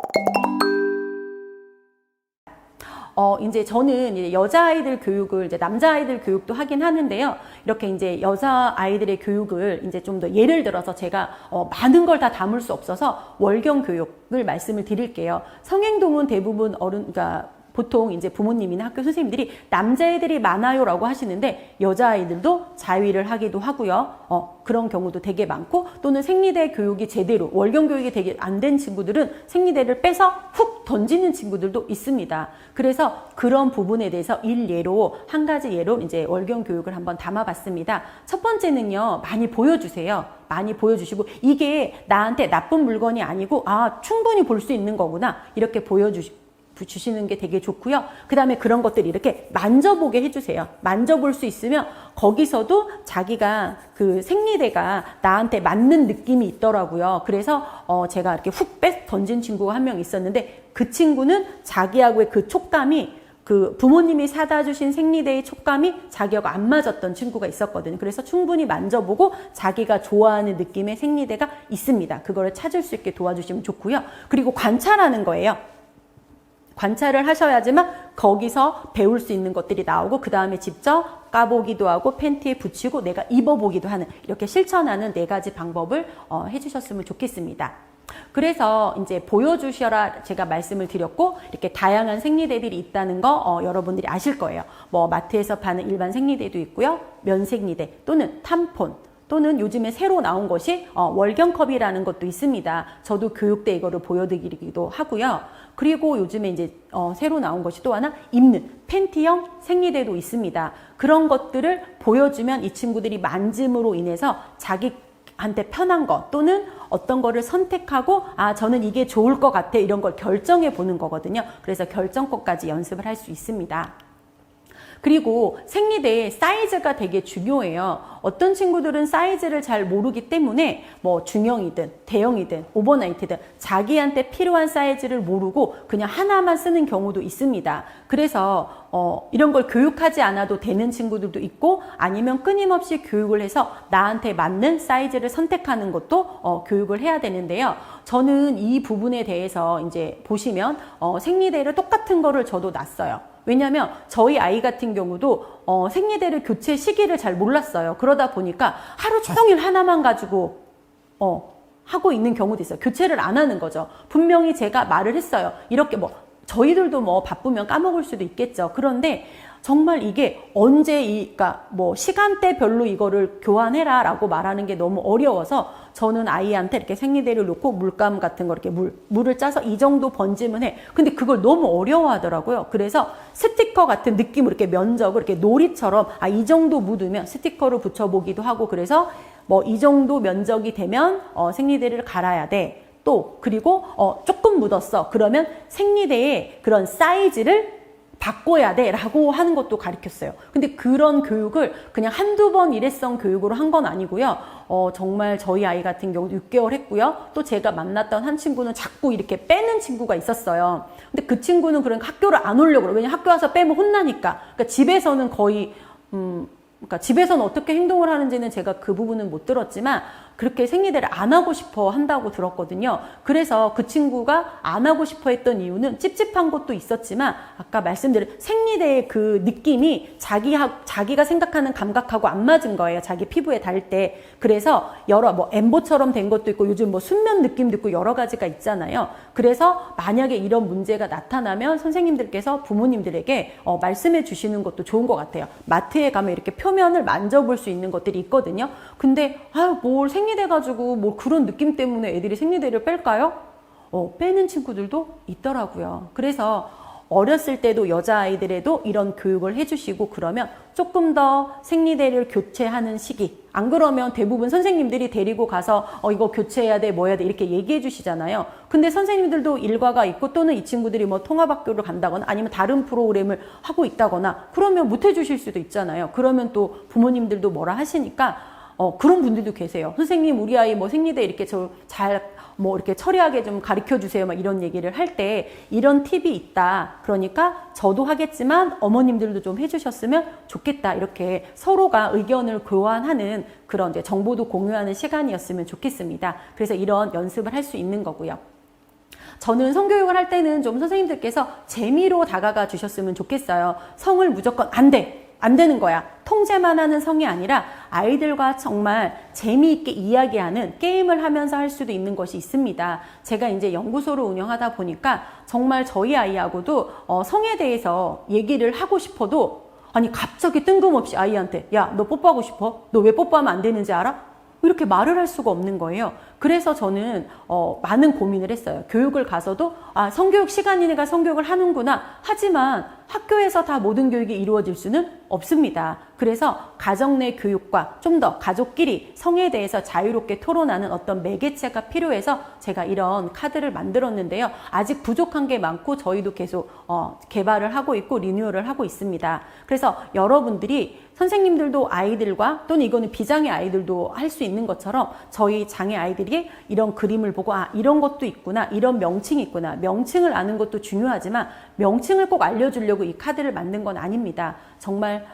이제 저는 이제 여자아이들 교육을 이제 남자아이들 교육도 하긴 하는데요. 이렇게 이제 여자아이들의 교육을 이제 좀 더 예를 들어서 제가 많은 걸 다 담을 수 없어서 월경 교육을 말씀을 드릴게요. 성행동은 대부분 그러니까 보통 이제 부모님이나 학교 선생님들이 남자애들이 많아요라고 하시는데 여자아이들도 자위를 하기도 하고요. 그런 경우도 되게 많고 또는 생리대 교육이 제대로 월경 교육이 되게 안 된 친구들은 생리대를 빼서 훅 던지는 친구들도 있습니다. 그래서 그런 부분에 대해서 일예로 한 가지 예로 이제 월경 교육을 한번 담아봤습니다. 첫 번째는요, 많이 보여주세요. 많이 보여주시고 이게 나한테 나쁜 물건이 아니고 충분히 볼 수 있는 거구나 이렇게 주시는 게 되게 좋고요. 그 다음에 그런 것들 이렇게 만져보게 해주세요. 만져볼 수 있으면 거기서도 자기가 그 생리대가 나한테 맞는 느낌이 있더라고요. 그래서 제가 이렇게 훅 던진 친구가 한 명 있었는데 그 친구는 자기하고의 그 촉감이 그 부모님이 사다 주신 생리대의 촉감이 자기하고 안 맞았던 친구가 있었거든요. 그래서 충분히 만져보고 자기가 좋아하는 느낌의 생리대가 있습니다. 그거를 찾을 수 있게 도와주시면 좋고요. 그리고 관찰하는 거예요. 관찰을 하셔야지만 거기서 배울 수 있는 것들이 나오고 그 다음에 직접 까보기도 하고 팬티에 붙이고 내가 입어보기도 하는 이렇게 실천하는 4가지 방법을 해주셨으면 좋겠습니다. 그래서 이제 보여주셔라 제가 말씀을 드렸고 이렇게 다양한 생리대들이 있다는 거 여러분들이 아실 거예요. 뭐 마트에서 파는 일반 생리대도 있고요. 면생리대 또는 탐폰 또는 요즘에 새로 나온 것이 월경컵이라는 것도 있습니다. 저도 교육 때 이거를 보여드리기도 하고요. 그리고 요즘에 이제 새로 나온 것이 또 하나 입는 팬티형 생리대도 있습니다. 그런 것들을 보여주면 이 친구들이 만짐으로 인해서 자기한테 편한 것 또는 어떤 거를 선택하고 저는 이게 좋을 것 같아 이런 걸 결정해 보는 거거든요. 그래서 결정권까지 연습을 할 수 있습니다. 그리고 생리대의 사이즈가 되게 중요해요. 어떤 친구들은 사이즈를 잘 모르기 때문에 뭐 중형이든 대형이든 오버나이트든 자기한테 필요한 사이즈를 모르고 그냥 하나만 쓰는 경우도 있습니다. 그래서 이런 걸 교육하지 않아도 되는 친구들도 있고 아니면 끊임없이 교육을 해서 나한테 맞는 사이즈를 선택하는 것도 교육을 해야 되는데요. 저는 이 부분에 대해서 이제 보시면 생리대를 똑같은 거를 저도 놨어요. 왜냐하면 저희 아이 같은 경우도 생리대를 교체 시기를 잘 몰랐어요. 그러다 보니까 하루 종일 하나만 가지고 하고 있는 경우도 있어요. 교체를 안 하는 거죠. 분명히 제가 말을 했어요. 이렇게 뭐 저희들도 뭐 바쁘면 까먹을 수도 있겠죠. 그런데 정말 이게 언제 그러니까 뭐 시간대별로 이거를 교환해라 라고 말하는 게 너무 어려워서 저는 아이한테 이렇게 생리대를 놓고 물감 같은 거 이렇게 물을 짜서 이 정도 번지면 해. 근데 그걸 너무 어려워하더라고요. 그래서 스티커 같은 느낌으로 이렇게 면적을 이렇게 놀이처럼 이 정도 묻으면 스티커를 붙여보기도 하고 그래서 뭐 이 정도 면적이 되면 생리대를 갈아야 돼. 또 그리고 조금 묻었어. 그러면 생리대의 그런 사이즈를 바꿔야 돼 라고 하는 것도 가르쳤어요. 근데 그런 교육을 그냥 한두 번 일회성 교육으로 한 건 아니고요. 정말 저희 아이 같은 경우도 6개월 했고요. 또 제가 만났던 한 친구는 자꾸 이렇게 빼는 친구가 있었어요. 근데 그 친구는 그러니까 학교를 안 오려고 그래요. 왜냐면 학교 와서 빼면 혼나니까. 그러니까 집에서는 거의 그러니까 집에서는 어떻게 행동을 하는지는 제가 그 부분은 못 들었지만 그렇게 생리대를 안 하고 싶어 한다고 들었거든요. 그래서 그 친구가 안 하고 싶어 했던 이유는 찝찝한 것도 있었지만 아까 말씀드린 생리대의 그 느낌이 자기가 생각하는 감각하고 안 맞은 거예요. 자기 피부에 닿을 때. 그래서 뭐 엠보처럼 된 것도 있고 요즘 뭐 순면 느낌도 있고 여러 가지가 있잖아요. 그래서 만약에 이런 문제가 나타나면 선생님들께서 부모님들에게 말씀해 주시는 것도 좋은 것 같아요. 마트에 가면 이렇게 표면을 만져볼 수 있는 것들이 있거든요. 근데 뭘 생리대 가지고 뭐 그런 느낌 때문에 애들이 생리대를 뺄까요? 빼는 친구들도 있더라고요. 그래서 어렸을 때도 여자아이들에도 이런 교육을 해주시고 그러면 조금 더 생리대를 교체하는 시기, 안 그러면 대부분 선생님들이 데리고 가서 이거 교체해야 돼, 뭐 해야 돼 이렇게 얘기해 주시잖아요. 근데 선생님들도 일과가 있고 또는 이 친구들이 뭐 통합학교를 간다거나 아니면 다른 프로그램을 하고 있다거나 그러면 못 해주실 수도 있잖아요. 그러면 또 부모님들도 뭐라 하시니까 그런 분들도 계세요. 선생님, 우리 아이 뭐 생리대 이렇게 뭐 이렇게 처리하게 좀 가르쳐 주세요. 막 이런 얘기를 할 때 이런 팁이 있다. 그러니까 저도 하겠지만 어머님들도 좀 해주셨으면 좋겠다. 이렇게 서로가 의견을 교환하는 그런 이제 정보도 공유하는 시간이었으면 좋겠습니다. 그래서 이런 연습을 할 수 있는 거고요. 저는 성교육을 할 때는 좀 선생님들께서 재미로 다가가 주셨으면 좋겠어요. 성을 무조건 안 돼. 안 되는 거야. 통제만 하는 성이 아니라 아이들과 정말 재미있게 이야기하는 게임을 하면서 할 수도 있는 것이 있습니다. 제가 이제 연구소를 운영하다 보니까 정말 저희 아이하고도 성에 대해서 얘기를 하고 싶어도 아니 갑자기 뜬금없이 아이한테 야, 너 뽀뽀하고 싶어? 너 왜 뽀뽀하면 안 되는지 알아? 이렇게 말을 할 수가 없는 거예요. 그래서 저는 많은 고민을 했어요. 교육을 가서도 성교육 시간이니까 성교육을 하는구나. 하지만 학교에서 다 모든 교육이 이루어질 수는 없습니다. 그래서 가정 내 교육과 좀 더 가족끼리 성에 대해서 자유롭게 토론하는 어떤 매개체가 필요해서 제가 이런 카드를 만들었는데요. 아직 부족한 게 많고 저희도 계속 개발을 하고 있고 리뉴얼을 하고 있습니다. 그래서 여러분들이 선생님들도 아이들과 또는 이거는 비장애 아이들도 할 수 있는 것처럼 저희 장애 아이들이 이런 그림을 보고 이런 것도 있구나, 이런 명칭이 있구나. 명칭을 아는 것도 중요하지만 명칭을 꼭 알려주려고 이 카드를 만든 건 아닙니다. 정말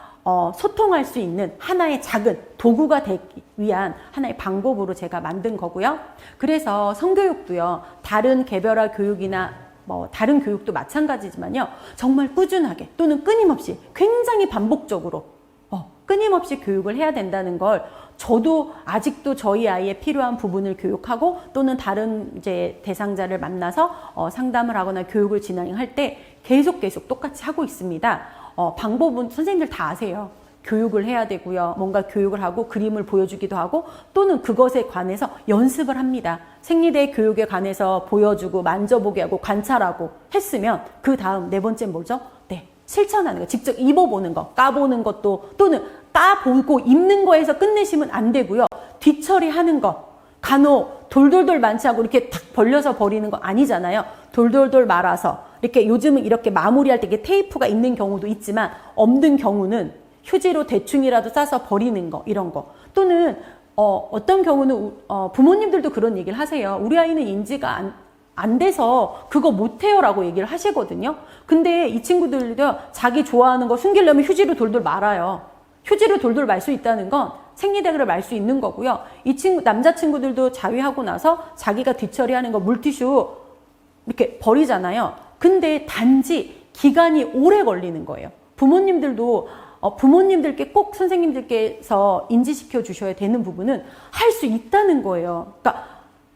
소통할 수 있는 하나의 작은 도구가 되기 위한 하나의 방법으로 제가 만든 거고요. 그래서 성교육도요, 다른 개별화 교육이나 뭐 다른 교육도 마찬가지지만요, 정말 꾸준하게 또는 끊임없이 굉장히 반복적으로 끊임없이 교육을 해야 된다는 걸 저도 아직도 저희 아이의 필요한 부분을 교육하고 또는 다른 이제 대상자를 만나서 상담을 하거나 교육을 진행할 때 계속 똑같이 하고 있습니다. 방법은 선생님들 다 아세요. 교육을 해야 되고요. 뭔가 교육을 하고 그림을 보여주기도 하고 또는 그것에 관해서 연습을 합니다. 생리대 교육에 관해서 보여주고 만져보게 하고 관찰하고 했으면 그 다음 네 번째는 뭐죠? 네, 실천하는 거. 직접 입어보는 거, 까보는 것도 또는 까보고 입는 거에서 끝내시면 안 되고요. 뒤처리하는 거. 간혹 돌돌돌 많지 않고 이렇게 탁 벌려서 버리는 거 아니잖아요. 돌돌돌 말아서 이렇게 요즘은 이렇게 마무리할 때 이게 테이프가 있는 경우도 있지만 없는 경우는 휴지로 대충이라도 싸서 버리는 거, 이런 거. 또는 어떤 경우는 부모님들도 그런 얘기를 하세요. 우리 아이는 인지가 안 돼서 그거 못해요 라고 얘기를 하시거든요. 근데 이 친구들도 자기 좋아하는 거 숨기려면 휴지로 돌돌 말아요. 휴지로 돌돌 말 수 있다는 건 생리대를 말 수 있는 거고요. 이 남자친구들도 자위하고 나서 자기가 뒤처리하는 거 물티슈 이렇게 버리잖아요. 근데 단지 기간이 오래 걸리는 거예요. 부모님들도 부모님들께 꼭 선생님들께서 인지시켜 주셔야 되는 부분은 할 수 있다는 거예요. 그러니까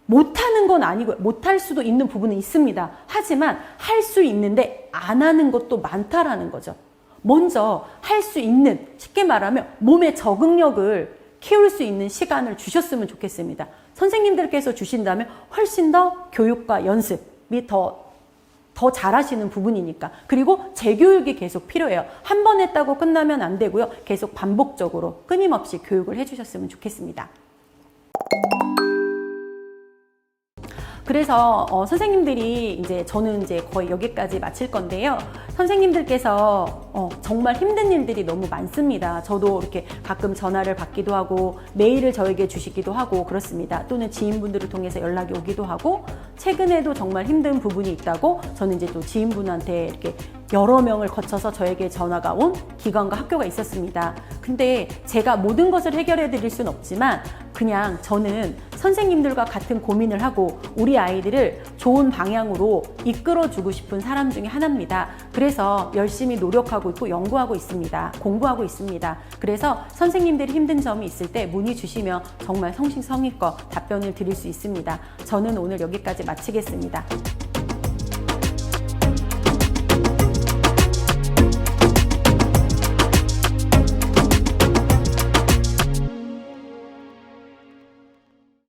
못하는 건 아니고 못할 수도 있는 부분은 있습니다. 하지만 할 수 있는데 안 하는 것도 많다라는 거죠. 먼저 할 수 있는, 쉽게 말하면 몸의 적응력을 키울 수 있는 시간을 주셨으면 좋겠습니다. 선생님들께서 주신다면 훨씬 더 교육과 연습이 더 잘하시는 부분이니까. 그리고 재교육이 계속 필요해요. 한 번 했다고 끝나면 안 되고요. 계속 반복적으로 끊임없이 교육을 해주셨으면 좋겠습니다. 그래서 선생님들이 저는 거의 여기까지 마칠 건데요. 선생님들께서 정말 힘든 일들이 너무 많습니다. 저도 이렇게 가끔 전화를 받기도 하고 메일을 저에게 주시기도 하고 그렇습니다. 또는 지인분들을 통해서 연락이 오기도 하고, 최근에도 정말 힘든 부분이 있다고 저는 또 지인분한테 이렇게 여러 명을 거쳐서 저에게 전화가 온 기관과 학교가 있었습니다. 근데 제가 모든 것을 해결해 드릴 수는 없지만 그냥 저는 선생님들과 같은 고민을 하고 우리 아이들을 좋은 방향으로 이끌어 주고 싶은 사람 중에 하나입니다. 그래서 열심히 노력하고 있고 연구하고 있습니다. 공부하고 있습니다. 그래서 선생님들이 힘든 점이 있을 때 문의 주시면 정말 성심성의껏 답변을 드릴 수 있습니다. 저는 오늘 여기까지 마치겠습니다.